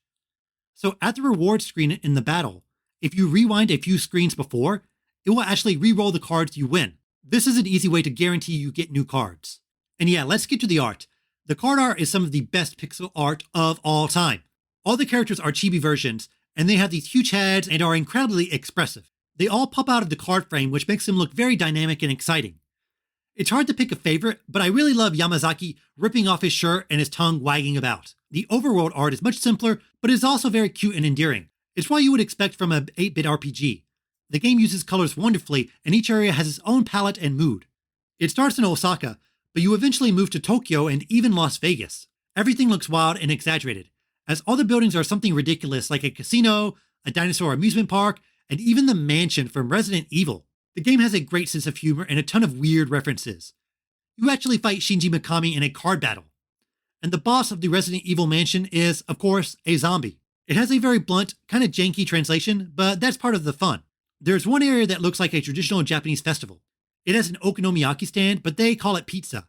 So at the reward screen in the battle, if you rewind a few screens before, it will actually re-roll the cards you win. This is an easy way to guarantee you get new cards. And yeah, let's get to the art. The card art is some of the best pixel art of all time. All the characters are chibi versions, and they have these huge heads and are incredibly expressive. They all pop out of the card frame, which makes them look very dynamic and exciting. It's hard to pick a favorite, but I really love Yamazaki ripping off his shirt and his tongue wagging about. The overworld art is much simpler, but is also very cute and endearing. It's what you would expect from an 8-bit RPG. The game uses colors wonderfully, and each area has its own palette and mood. It starts in Osaka, but you eventually move to Tokyo and even Las Vegas. Everything looks wild and exaggerated, as all the buildings are something ridiculous like a casino, a dinosaur amusement park, and even the mansion from Resident Evil. The game has a great sense of humor and a ton of weird references. You actually fight Shinji Mikami in a card battle. And the boss of the Resident Evil mansion is, of course, a zombie. It has a very blunt, kind of janky translation, but that's part of the fun. There's one area that looks like a traditional Japanese festival. It has an okonomiyaki stand, but they call it pizza.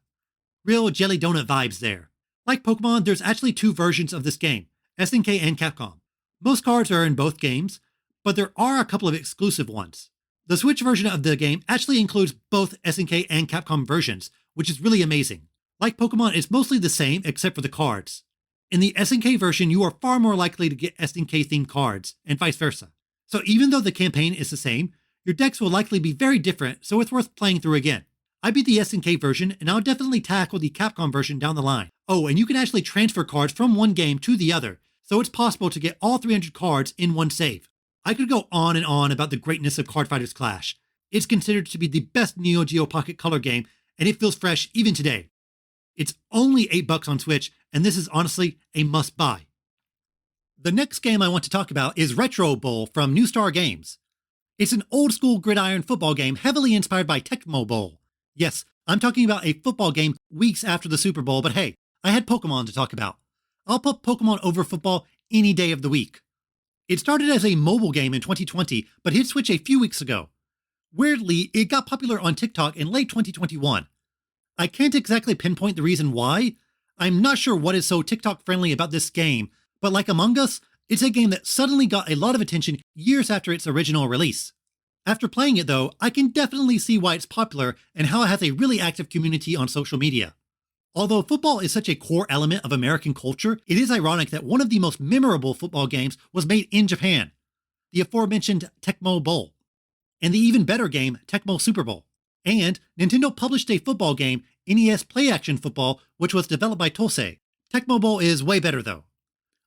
Real jelly donut vibes there. Like Pokemon, there's actually two versions of this game, SNK and Capcom. Most cards are in both games, but there are a couple of exclusive ones. The Switch version of the game actually includes both SNK and Capcom versions, which is really amazing. Like Pokemon, it's mostly the same except for the cards. In the SNK version, you are far more likely to get SNK-themed cards, and vice versa. So even though the campaign is the same, your decks will likely be very different, so it's worth playing through again. I beat the SNK version, and I'll definitely tackle the Capcom version down the line. Oh, and you can actually transfer cards from one game to the other, so it's possible to get all 300 cards in one save. I could go on and on about the greatness of Card Fighters Clash. It's considered to be the best Neo Geo Pocket Color game, and it feels fresh even today. It's only $8 on Switch, and this is honestly a must-buy. The next game I want to talk about is Retro Bowl from New Star Games. It's an old-school gridiron football game heavily inspired by Tecmo Bowl. Yes, I'm talking about a football game weeks after the Super Bowl, but hey, I had Pokemon to talk about. I'll put Pokemon over football any day of the week. It started as a mobile game in 2020, but hit Switch a few weeks ago. Weirdly, it got popular on TikTok in late 2021. I can't exactly pinpoint the reason why. I'm not sure what is so TikTok-friendly about this game, but like Among Us, it's a game that suddenly got a lot of attention years after its original release. After playing it though, I can definitely see why it's popular and how it has a really active community on social media. Although football is such a core element of American culture, it is ironic that one of the most memorable football games was made in Japan, the aforementioned Tecmo Bowl, and the even better game, Tecmo Super Bowl. And Nintendo published a football game, NES Play Action Football, which was developed by Tosei. Tecmo Bowl is way better though.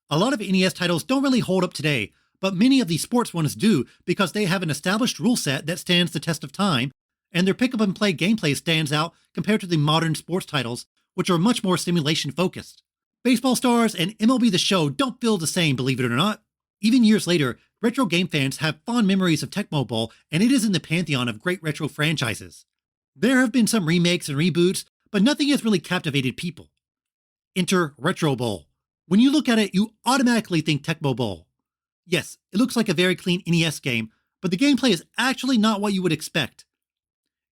A lot of NES titles don't really hold up today, but many of the sports ones do because they have an established rule set that stands the test of time, and their pick up and play gameplay stands out compared to the modern sports titles, which are much more simulation focused. Baseball Stars and MLB The Show don't feel the same, believe it or not. Even years later, retro game fans have fond memories of Tecmo Bowl, and it is in the pantheon of great retro franchises. There have been some remakes and reboots, but nothing has really captivated people. Enter Retro Bowl. When you look at it, you automatically think Tecmo Bowl. Yes, it looks like a very clean NES game, but the gameplay is actually not what you would expect.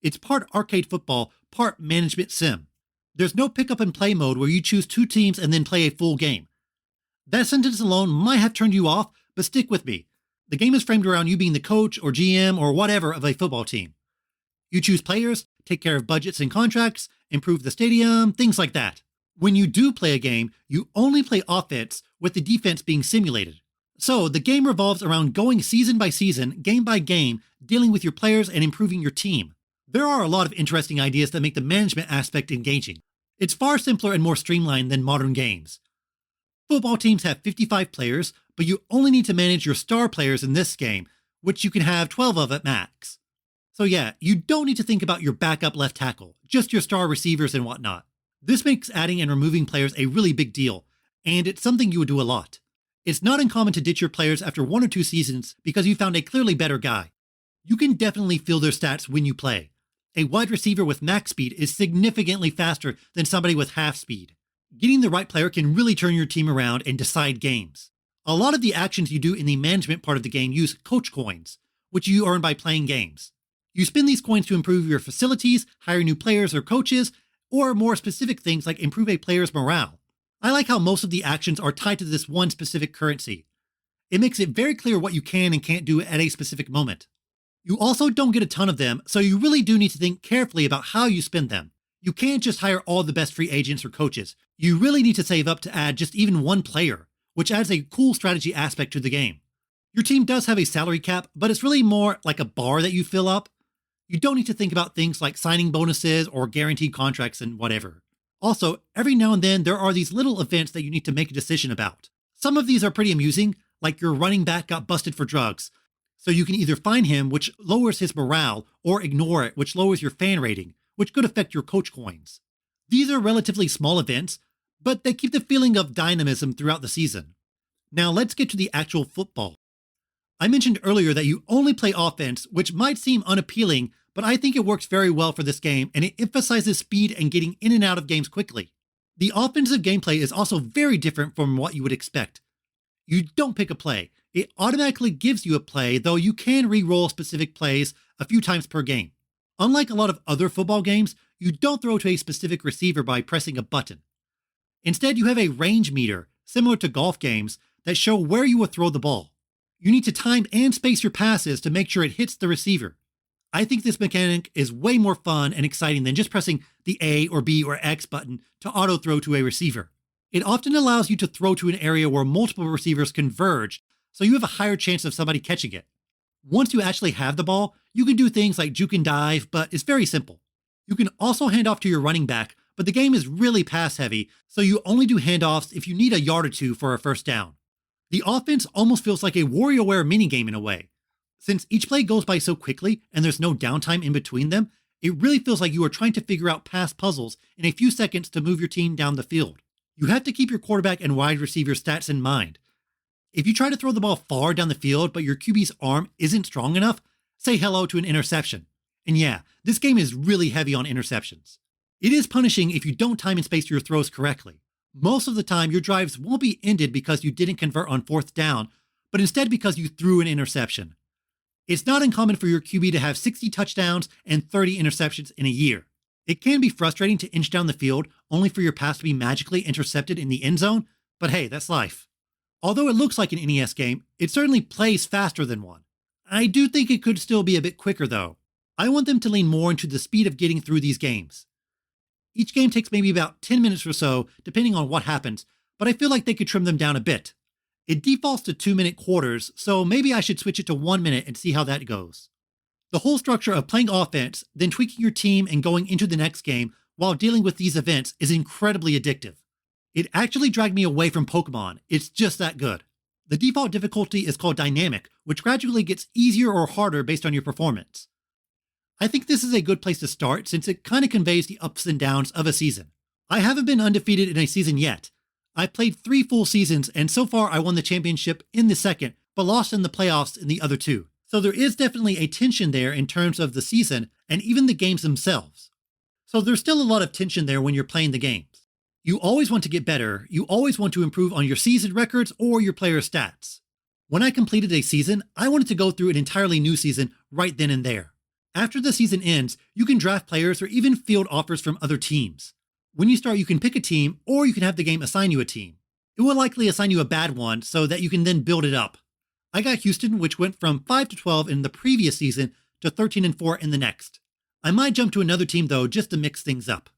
It's part arcade football, part management sim. There's no pick up and play mode where you choose two teams and then play a full game. That sentence alone might have turned you off, but stick with me. The game is framed around you being the coach or GM or whatever of a football team. You choose players, take care of budgets and contracts, improve the stadium, things like that. When you do play a game, you only play offense, with the defense being simulated. So the game revolves around going season by season, game by game, dealing with your players and improving your team. There are a lot of interesting ideas that make the management aspect engaging. It's far simpler and more streamlined than modern games. Football teams have 55 players, but you only need to manage your star players in this game, which you can have 12 of at max. So yeah, you don't need to think about your backup left tackle, just your star receivers and whatnot. This makes adding and removing players a really big deal, and it's something you would do a lot. It's not uncommon to ditch your players after 1 or 2 seasons because you found a clearly better guy. You can definitely feel their stats when you play. A wide receiver with max speed is significantly faster than somebody with half speed. Getting the right player can really turn your team around and decide games. A lot of the actions you do in the management part of the game use coach coins, which you earn by playing games. You spend these coins to improve your facilities, hire new players or coaches, or more specific things like improve a player's morale. I like how most of the actions are tied to this one specific currency. It makes it very clear what you can and can't do at a specific moment. You also don't get a ton of them, so you really do need to think carefully about how you spend them. You can't just hire all the best free agents or coaches. You really need to save up to add just even one player, which adds a cool strategy aspect to the game. Your team does have a salary cap, but it's really more like a bar that you fill up. You don't need to think about things like signing bonuses or guaranteed contracts and whatever. Also, every now and then there are these little events that you need to make a decision about. Some of these are pretty amusing, like your running back got busted for drugs. So you can either fine him, which lowers his morale, or ignore it, which lowers your fan rating, which could affect your coach coins. These are relatively small events, but they keep the feeling of dynamism throughout the season. Now let's get to the actual football. I mentioned earlier that you only play offense, which might seem unappealing, but I think it works very well for this game, and it emphasizes speed and getting in and out of games quickly. The offensive gameplay is also very different from what you would expect. You don't pick a play. It automatically gives you a play, though you can re-roll specific plays a few times per game. Unlike a lot of other football games, you don't throw to a specific receiver by pressing a button. Instead, you have a range meter, similar to golf games, that show where you will throw the ball. You need to time and space your passes to make sure it hits the receiver. I think this mechanic is way more fun and exciting than just pressing the A or B or X button to auto-throw to a receiver. It often allows you to throw to an area where multiple receivers converge, so you have a higher chance of somebody catching it. Once you actually have the ball, you can do things like juke and dive, but it's very simple. You can also hand off to your running back, but the game is really pass-heavy, so you only do handoffs if you need a yard or two for a first down. The offense almost feels like a WarioWare minigame in a way. Since each play goes by so quickly and there's no downtime in between them, it really feels like you are trying to figure out pass puzzles in a few seconds to move your team down the field. You have to keep your quarterback and wide receiver stats in mind. If you try to throw the ball far down the field but your QB's arm isn't strong enough, say hello to an interception. And yeah, this game is really heavy on interceptions. It is punishing if you don't time and space your throws correctly. Most of the time, your drives won't be ended because you didn't convert on fourth down, but instead because you threw an interception. It's not uncommon for your QB to have 60 touchdowns and 30 interceptions in a year. It can be frustrating to inch down the field only for your pass to be magically intercepted in the end zone, but hey, that's life. Although it looks like an NES game, it certainly plays faster than one. I do think it could still be a bit quicker though. I want them to lean more into the speed of getting through these games. Each game takes maybe about 10 minutes or so, depending on what happens, but I feel like they could trim them down a bit. It defaults to 2-minute quarters, so maybe I should switch it to 1 minute and see how that goes. The whole structure of playing offense, then tweaking your team and going into the next game while dealing with these events is incredibly addictive. It actually dragged me away from Pokemon. It's just that good. The default difficulty is called Dynamic, which gradually gets easier or harder based on your performance. I think this is a good place to start since it kind of conveys the ups and downs of a season. I haven't been undefeated in a season yet. I've played 3 full seasons and so far I won the championship in the second, but lost in the playoffs in the other 2. So there is definitely a tension there in terms of the season and even the games themselves. So there's still a lot of tension there when you're playing the games. You always want to get better, you always want to improve on your season records or your player stats. When I completed a season, I wanted to go through an entirely new season right then and there. After the season ends, you can draft players or even field offers from other teams. When you start, you can pick a team, or you can have the game assign you a team. It will likely assign you a bad one so that you can then build it up. I got Houston, which went from 5-12 in the previous season to 13-4 in the next. I might jump to another team though, just to mix things up.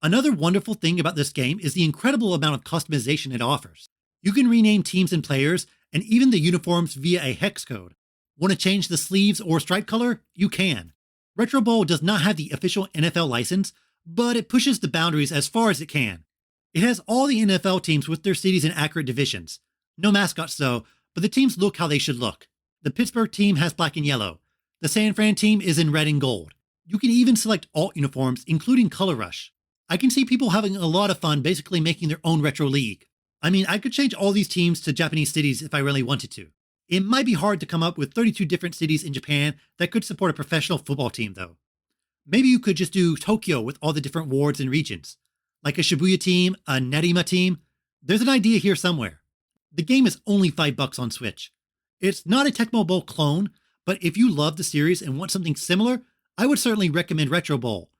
Another wonderful thing about this game is the incredible amount of customization it offers. You can rename teams and players, and even the uniforms via a hex code. Want to change the sleeves or stripe color? You can. Retro Bowl does not have the official NFL license, but it pushes the boundaries as far as it can. It has all the NFL teams with their cities in accurate divisions. No mascots though, but the teams look how they should look. The Pittsburgh team has black and yellow. The San Fran team is in red and gold. You can even select alt uniforms, including Color Rush. I can see people having a lot of fun basically making their own retro league. I mean, I could change all these teams to Japanese cities if I really wanted to. It might be hard to come up with 32 different cities in Japan that could support a professional football team though. Maybe you could just do Tokyo with all the different wards and regions. Like a Shibuya team, a Nerima team. There's an idea here somewhere. The game is only $5 on Switch. It's not a Tecmo Bowl clone, but if you love the series and want something similar, I would certainly recommend Retro Bowl.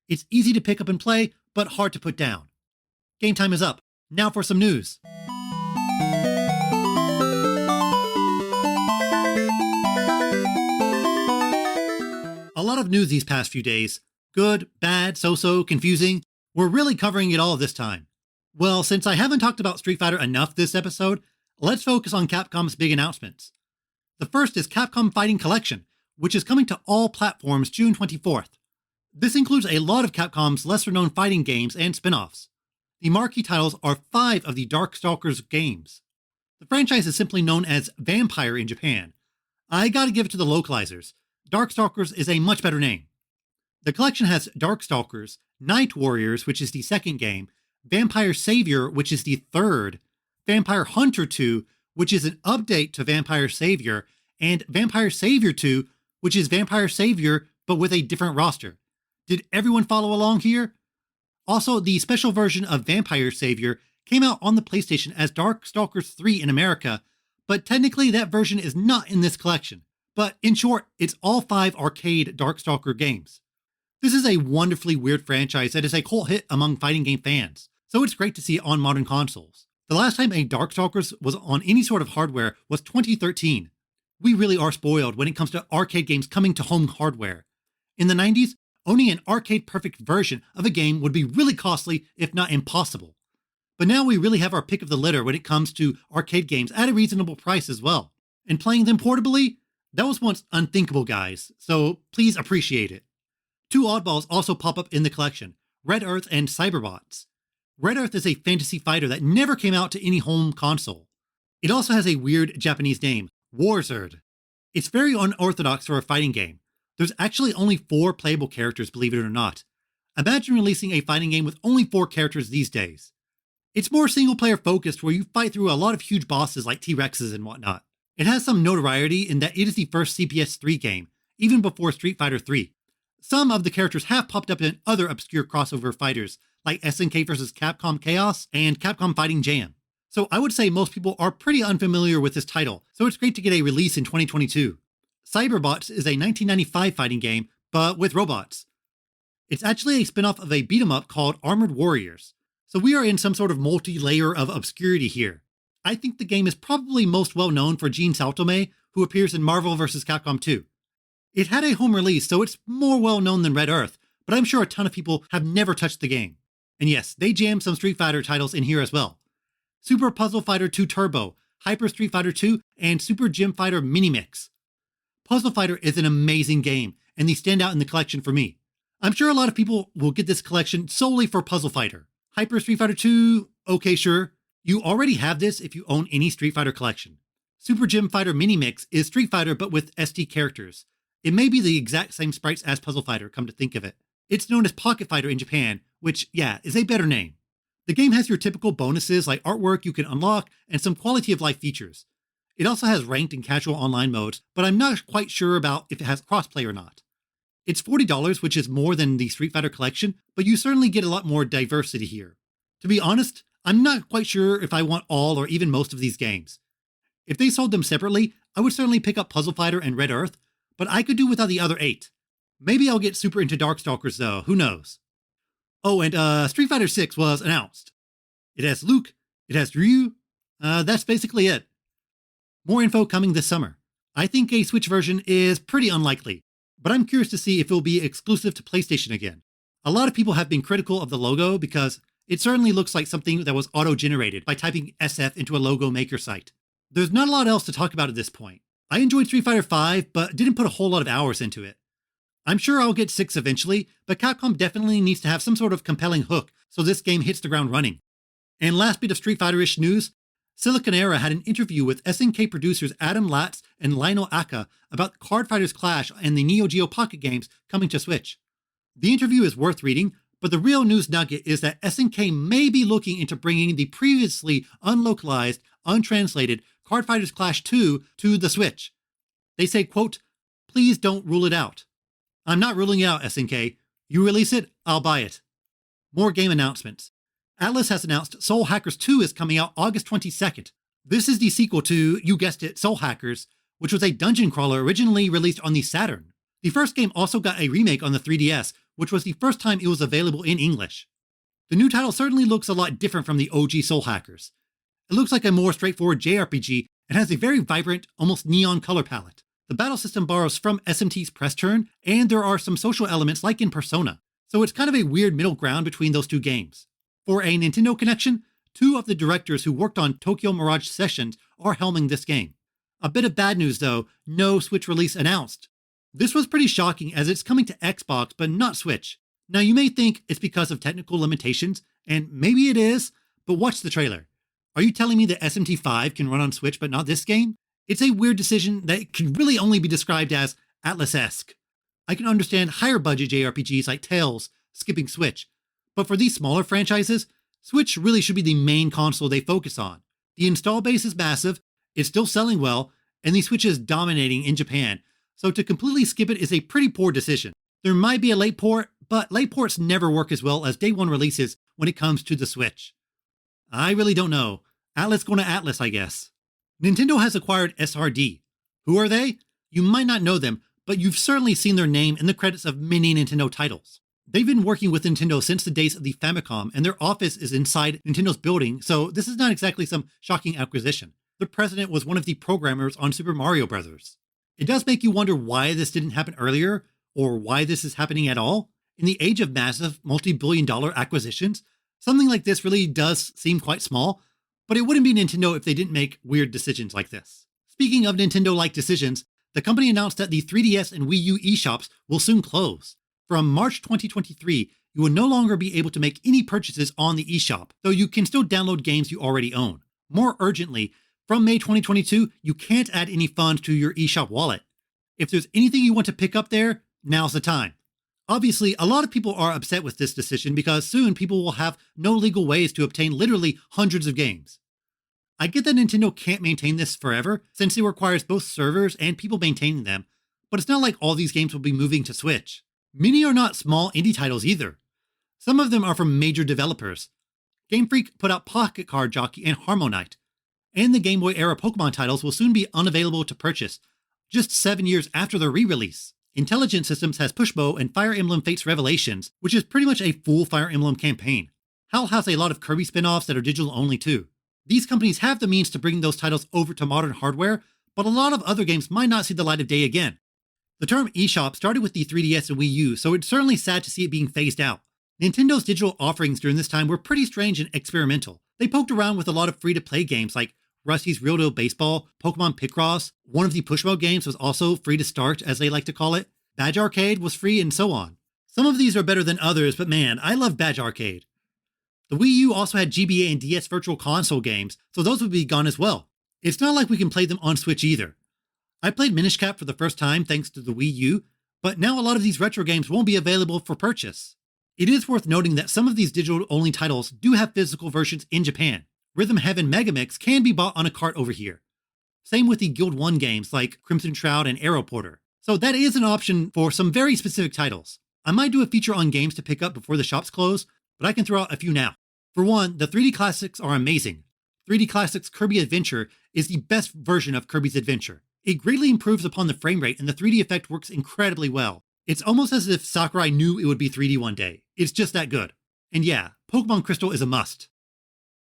It's easy to pick up and play, but hard to put down. Game time is up. Now for some news. A lot of news these past few days. Good, bad, so-so, confusing. We're really covering it all this time. Well, since I haven't talked about Street Fighter enough this episode, let's focus on Capcom's big announcements. The first is Capcom Fighting Collection, which is coming to all platforms June 24th. This includes a lot of Capcom's lesser-known fighting games and spin-offs. The marquee titles are 5 of the Darkstalkers games. The franchise is simply known as Vampire in Japan. I gotta give it to the localizers. Darkstalkers is a much better name. The collection has Darkstalkers, Night Warriors, which is the second game, Vampire Savior, which is the third, Vampire Hunter 2, which is an update to Vampire Savior, and Vampire Savior 2, which is Vampire Savior, but with a different roster. Did everyone follow along here? Also, the special version of Vampire Savior came out on the PlayStation as Darkstalkers 3 in America, but technically that version is not in this collection. But in short, it's all 5 arcade Darkstalker games. This is a wonderfully weird franchise that is a cult hit among fighting game fans, so it's great to see it on modern consoles. The last time a Darkstalkers was on any sort of hardware was 2013. We really are spoiled when it comes to arcade games coming to home hardware. In the 90s, owning an arcade-perfect version of a game would be really costly, if not impossible. But now we really have our pick of the litter when it comes to arcade games at a reasonable price as well. And playing them portably? That was once unthinkable, guys, so please appreciate it. 2 oddballs also pop up in the collection, Red Earth and Cyberbots. Red Earth is a fantasy fighter that never came out to any home console. It also has a weird Japanese name, Warzerd. It's very unorthodox for a fighting game. There's actually only 4 playable characters, believe it or not. Imagine releasing a fighting game with only 4 characters these days. It's more single-player focused where you fight through a lot of huge bosses like T-Rexes and whatnot. It has some notoriety in that it is the first CPS3 game, even before Street Fighter 3. Some of the characters have popped up in other obscure crossover fighters, like SNK vs. Capcom Chaos and Capcom Fighting Jam. So I would say most people are pretty unfamiliar with this title, so it's great to get a release in 2022. Cyberbots is a 1995 fighting game, but with robots. It's actually a spin-off of a beat-em-up called Armored Warriors, so we are in some sort of multi-layer of obscurity here. I think the game is probably most well known for Gene Saltome, who appears in Marvel vs. Capcom 2. It had a home release, so it's more well known than Red Earth, but I'm sure a ton of people have never touched the game. And yes, they jammed some Street Fighter titles in here as well. Super Puzzle Fighter 2 Turbo, Hyper Street Fighter 2, and Super Gym Fighter Mini Mix. Puzzle Fighter is an amazing game, and they stand out in the collection for me. I'm sure a lot of people will get this collection solely for Puzzle Fighter. Hyper Street Fighter 2, okay sure. You already have this if you own any Street Fighter collection. Super Gym Fighter Mini Mix is Street Fighter but with SD characters. It may be the exact same sprites as Puzzle Fighter, come to think of it. It's known as Pocket Fighter in Japan, which, yeah, is a better name. The game has your typical bonuses like artwork you can unlock and some quality of life features. It also has ranked and casual online modes, but I'm not quite sure about if it has crossplay or not. It's $40, which is more than the Street Fighter collection, but you certainly get a lot more diversity here. To be honest, I'm not quite sure if I want all or even most of these games. If they sold them separately, I would certainly pick up Puzzle Fighter and Red Earth, but I could do without the other 8. Maybe I'll get super into Darkstalkers though, who knows. Oh, and Street Fighter 6 was announced. It has Luke, it has Ryu, that's basically it. More info coming this summer. I think a Switch version is pretty unlikely, but I'm curious to see if it will be exclusive to PlayStation again. A lot of people have been critical of the logo because it certainly looks like something that was auto-generated by typing SF into a logo maker site. There's not a lot else to talk about at this point. I enjoyed Street Fighter V, but didn't put a whole lot of hours into it. I'm sure I'll get 6 eventually, but Capcom definitely needs to have some sort of compelling hook so this game hits the ground running. And last bit of Street Fighter-ish news, Silicon Era had an interview with SNK producers Adam Latz and Lionel Aka about Card Fighters Clash and the Neo Geo Pocket games coming to Switch. The interview is worth reading, but the real news nugget is that SNK may be looking into bringing the previously unlocalized, untranslated Card Fighters Clash 2 to the Switch. They say, quote, "Please don't rule it out." I'm not ruling it out, SNK. You release it, I'll buy it. More game announcements. Atlas has announced Soul Hackers 2 is coming out August 22nd. This is the sequel to, you guessed it, Soul Hackers, which was a dungeon crawler originally released on the Saturn. The first game also got a remake on the 3DS, which was the first time it was available in English. The new title certainly looks a lot different from the OG Soul Hackers. It looks like a more straightforward JRPG and has a very vibrant, almost neon color palette. The battle system borrows from SMT's Press Turn, and there are some social elements like in Persona, so it's kind of a weird middle ground between those two games. For a Nintendo connection, 2 of the directors who worked on Tokyo Mirage Sessions are helming this game. A bit of bad news though, no Switch release announced. This was pretty shocking as it's coming to Xbox but not Switch. Now you may think it's because of technical limitations, and maybe it is, but watch the trailer. Are you telling me that SMT5 can run on Switch but not this game? It's a weird decision that can really only be described as Atlas-esque. I can understand higher budget JRPGs like Tales skipping Switch, but for these smaller franchises, Switch really should be the main console they focus on. The install base is massive, it's still selling well, and the Switch is dominating in Japan, so to completely skip it is a pretty poor decision. There might be a late port, but late ports never work as well as day one releases when it comes to the Switch. I really don't know. Atlas going to Atlas, I guess. Nintendo has acquired SRD. Who are they? You might not know them, but you've certainly seen their name in the credits of many Nintendo titles. They've been working with Nintendo since the days of the Famicom, and their office is inside Nintendo's building, so this is not exactly some shocking acquisition. The president was one of the programmers on Super Mario Bros. It does make you wonder why this didn't happen earlier, or why this is happening at all. In the age of massive, multi-billion-dollar acquisitions, something like this really does seem quite small, but it wouldn't be Nintendo if they didn't make weird decisions like this. Speaking of Nintendo-like decisions, the company announced that the 3DS and Wii U eShops will soon close. From March 2023, you will no longer be able to make any purchases on the eShop, though you can still download games you already own. More urgently, from May 2022, you can't add any funds to your eShop wallet. If there's anything you want to pick up there, now's the time. Obviously, a lot of people are upset with this decision because soon people will have no legal ways to obtain literally hundreds of games. I get that Nintendo can't maintain this forever since it requires both servers and people maintaining them, but it's not like all these games will be moving to Switch. Many are not small indie titles either. Some of them are from major developers. Game Freak put out Pocket Card Jockey and Harmonite, and the Game Boy era Pokemon titles will soon be unavailable to purchase, just 7 years after their re-release. Intelligent Systems has Pushbow and Fire Emblem Fates Revelations, which is pretty much a full Fire Emblem campaign. HAL has a lot of Kirby spin-offs that are digital only too. These companies have the means to bring those titles over to modern hardware, but a lot of other games might not see the light of day again. The term eShop started with the 3DS and Wii U, so it's certainly sad to see it being phased out. Nintendo's digital offerings during this time were pretty strange and experimental. They poked around with a lot of free-to-play games like Rusty's Real Deal Baseball, Pokemon Picross. One of the Pushbow games was also free to start, as they like to call it. Badge Arcade was free, and so on. Some of these are better than others, but man, I love Badge Arcade. The Wii U also had GBA and DS Virtual Console games, so those would be gone as well. It's not like we can play them on Switch either. I played Minish Cap for the first time thanks to the Wii U, but now a lot of these retro games won't be available for purchase. It is worth noting that some of these digital-only titles do have physical versions in Japan. Rhythm Heaven Megamix can be bought on a cart over here. Same with the Guild 1 games like Crimson Shroud and Arrow Porter. So that is an option for some very specific titles. I might do a feature on games to pick up before the shops close, but I can throw out a few now. For one, the 3D Classics are amazing. 3D Classics Kirby Adventure is the best version of Kirby's Adventure. It greatly improves upon the frame rate and the 3D effect works incredibly well. It's almost as if Sakurai knew it would be 3D one day. It's just that good. And yeah, Pokemon Crystal is a must.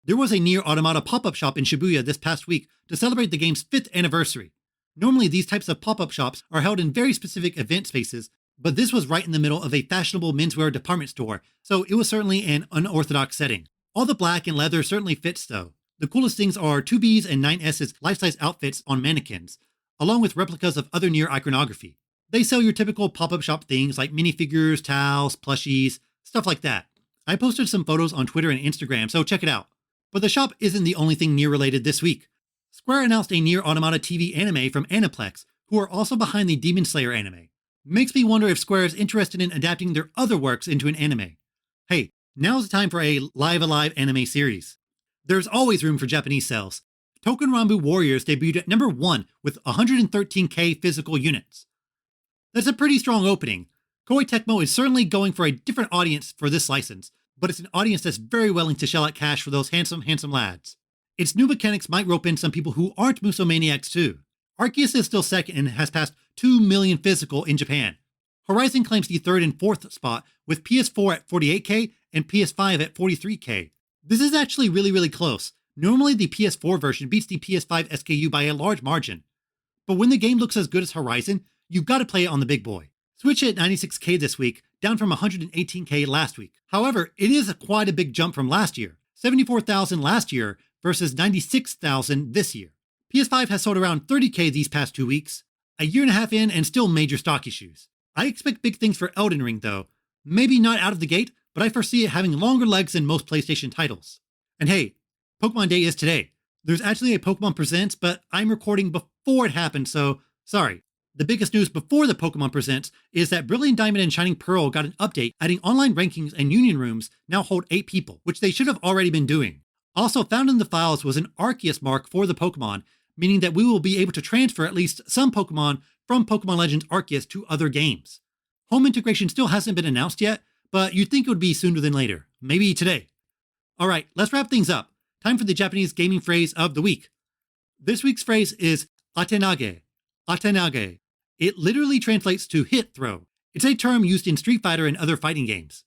There was a Nier Automata pop-up shop in Shibuya this past week to celebrate the game's 5th anniversary. Normally these types of pop-up shops are held in very specific event spaces, but this was right in the middle of a fashionable menswear department store, so it was certainly an unorthodox setting. All the black and leather certainly fits though. The coolest things are 2B's and 9S's life-size outfits on mannequins, along with replicas of other Nier iconography. They sell your typical pop-up shop things like minifigures, towels, plushies, stuff like that. I posted some photos on Twitter and Instagram, so check it out. But the shop isn't the only thing Nier related this week. Square announced a Nier Automata TV anime from Aniplex, who are also behind the Demon Slayer anime. Makes me wonder if Square is interested in adapting their other works into an anime. Hey, now's the time for a Live Alive anime series. There's always room for Japanese sales. Touken Ranbu Warriors debuted at number 1 with 113k physical units. That's a pretty strong opening. Koei Tecmo is certainly going for a different audience for this license, but it's an audience that's very willing to shell out cash for those handsome lads. Its new mechanics might rope in some people who aren't Musou maniacs too. Arceus is still second and has passed 2 million physical in Japan. Horizon claims the third and fourth spot, with PS4 at 48K and PS5 at 43K. This is actually really close. Normally the PS4 version beats the PS5 SKU by a large margin. But when the game looks as good as Horizon, you've got to play it on the big boy. Switch hit 96K this week, down from 118K last week. However, it is quite a big jump from last year. 74,000 last year versus 96,000 this year. PS5 has sold around 30K these past 2 weeks, a year and a half in and still major stock issues. I expect big things for Elden Ring though. Maybe not out of the gate, but I foresee it having longer legs than most PlayStation titles. And hey, Pokemon Day is today. There's actually a Pokemon Presents, but I'm recording before it happened, so sorry. The biggest news before the Pokemon Presents is that Brilliant Diamond and Shining Pearl got an update adding online rankings and union rooms now hold 8 people, which they should have already been doing. Also found in the files was an Arceus mark for the Pokemon, meaning that we will be able to transfer at least some Pokemon from Pokemon Legends Arceus to other games. Home integration still hasn't been announced yet, but you'd think it would be sooner than later. Maybe today. Alright, let's wrap things up. Time for the Japanese gaming phrase of the week. This week's phrase is atenage. Atenage. It literally translates to hit throw. It's a term used in Street Fighter and other fighting games.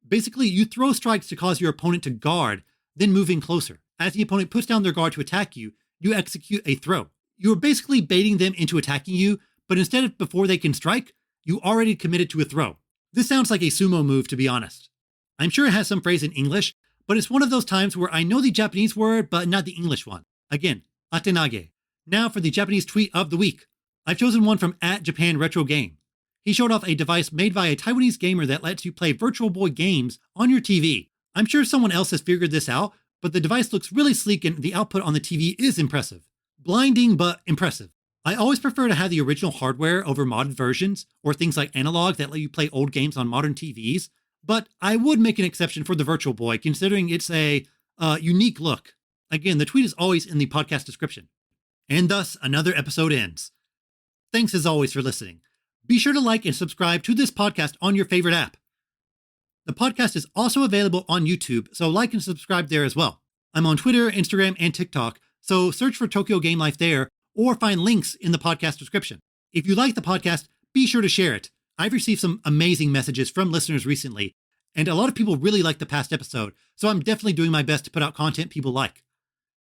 Basically, you throw strikes to cause your opponent to guard, then move in closer. As the opponent puts down their guard to attack you, you execute a throw. You're basically baiting them into attacking you, but instead of before they can strike, you already committed to a throw. This sounds like a sumo move, to be honest. I'm sure it has some phrase in English, but it's one of those times where I know the Japanese word, but not the English one. Again, atenage. Now for the Japanese tweet of the week. I've chosen one from @JapanRetroGame. He showed off a device made by a Taiwanese gamer that lets you play Virtual Boy games on your TV. I'm sure someone else has figured this out, but the device looks really sleek and the output on the TV is impressive. Blinding, but impressive. I always prefer to have the original hardware over modded versions, or things like analog that let you play old games on modern TVs, but I would make an exception for the Virtual Boy considering it's a unique look. Again, the tweet is always in the podcast description. And thus, another episode ends. Thanks as always for listening. Be sure to like and subscribe to this podcast on your favorite app. The podcast is also available on YouTube, so like and subscribe there as well. I'm on Twitter, Instagram, and TikTok, so search for Tokyo Game Life there, or find links in the podcast description. If you like the podcast, be sure to share it. I've received some amazing messages from listeners recently, and a lot of people really liked the past episode, so I'm definitely doing my best to put out content people like.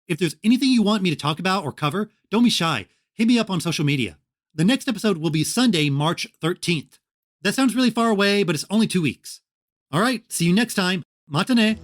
If there's anything you want me to talk about or cover, don't be shy. Hit me up on social media. The next episode will be Sunday, March 13th. That sounds really far away, but it's only 2 weeks. All right, see you next time. Mata ne!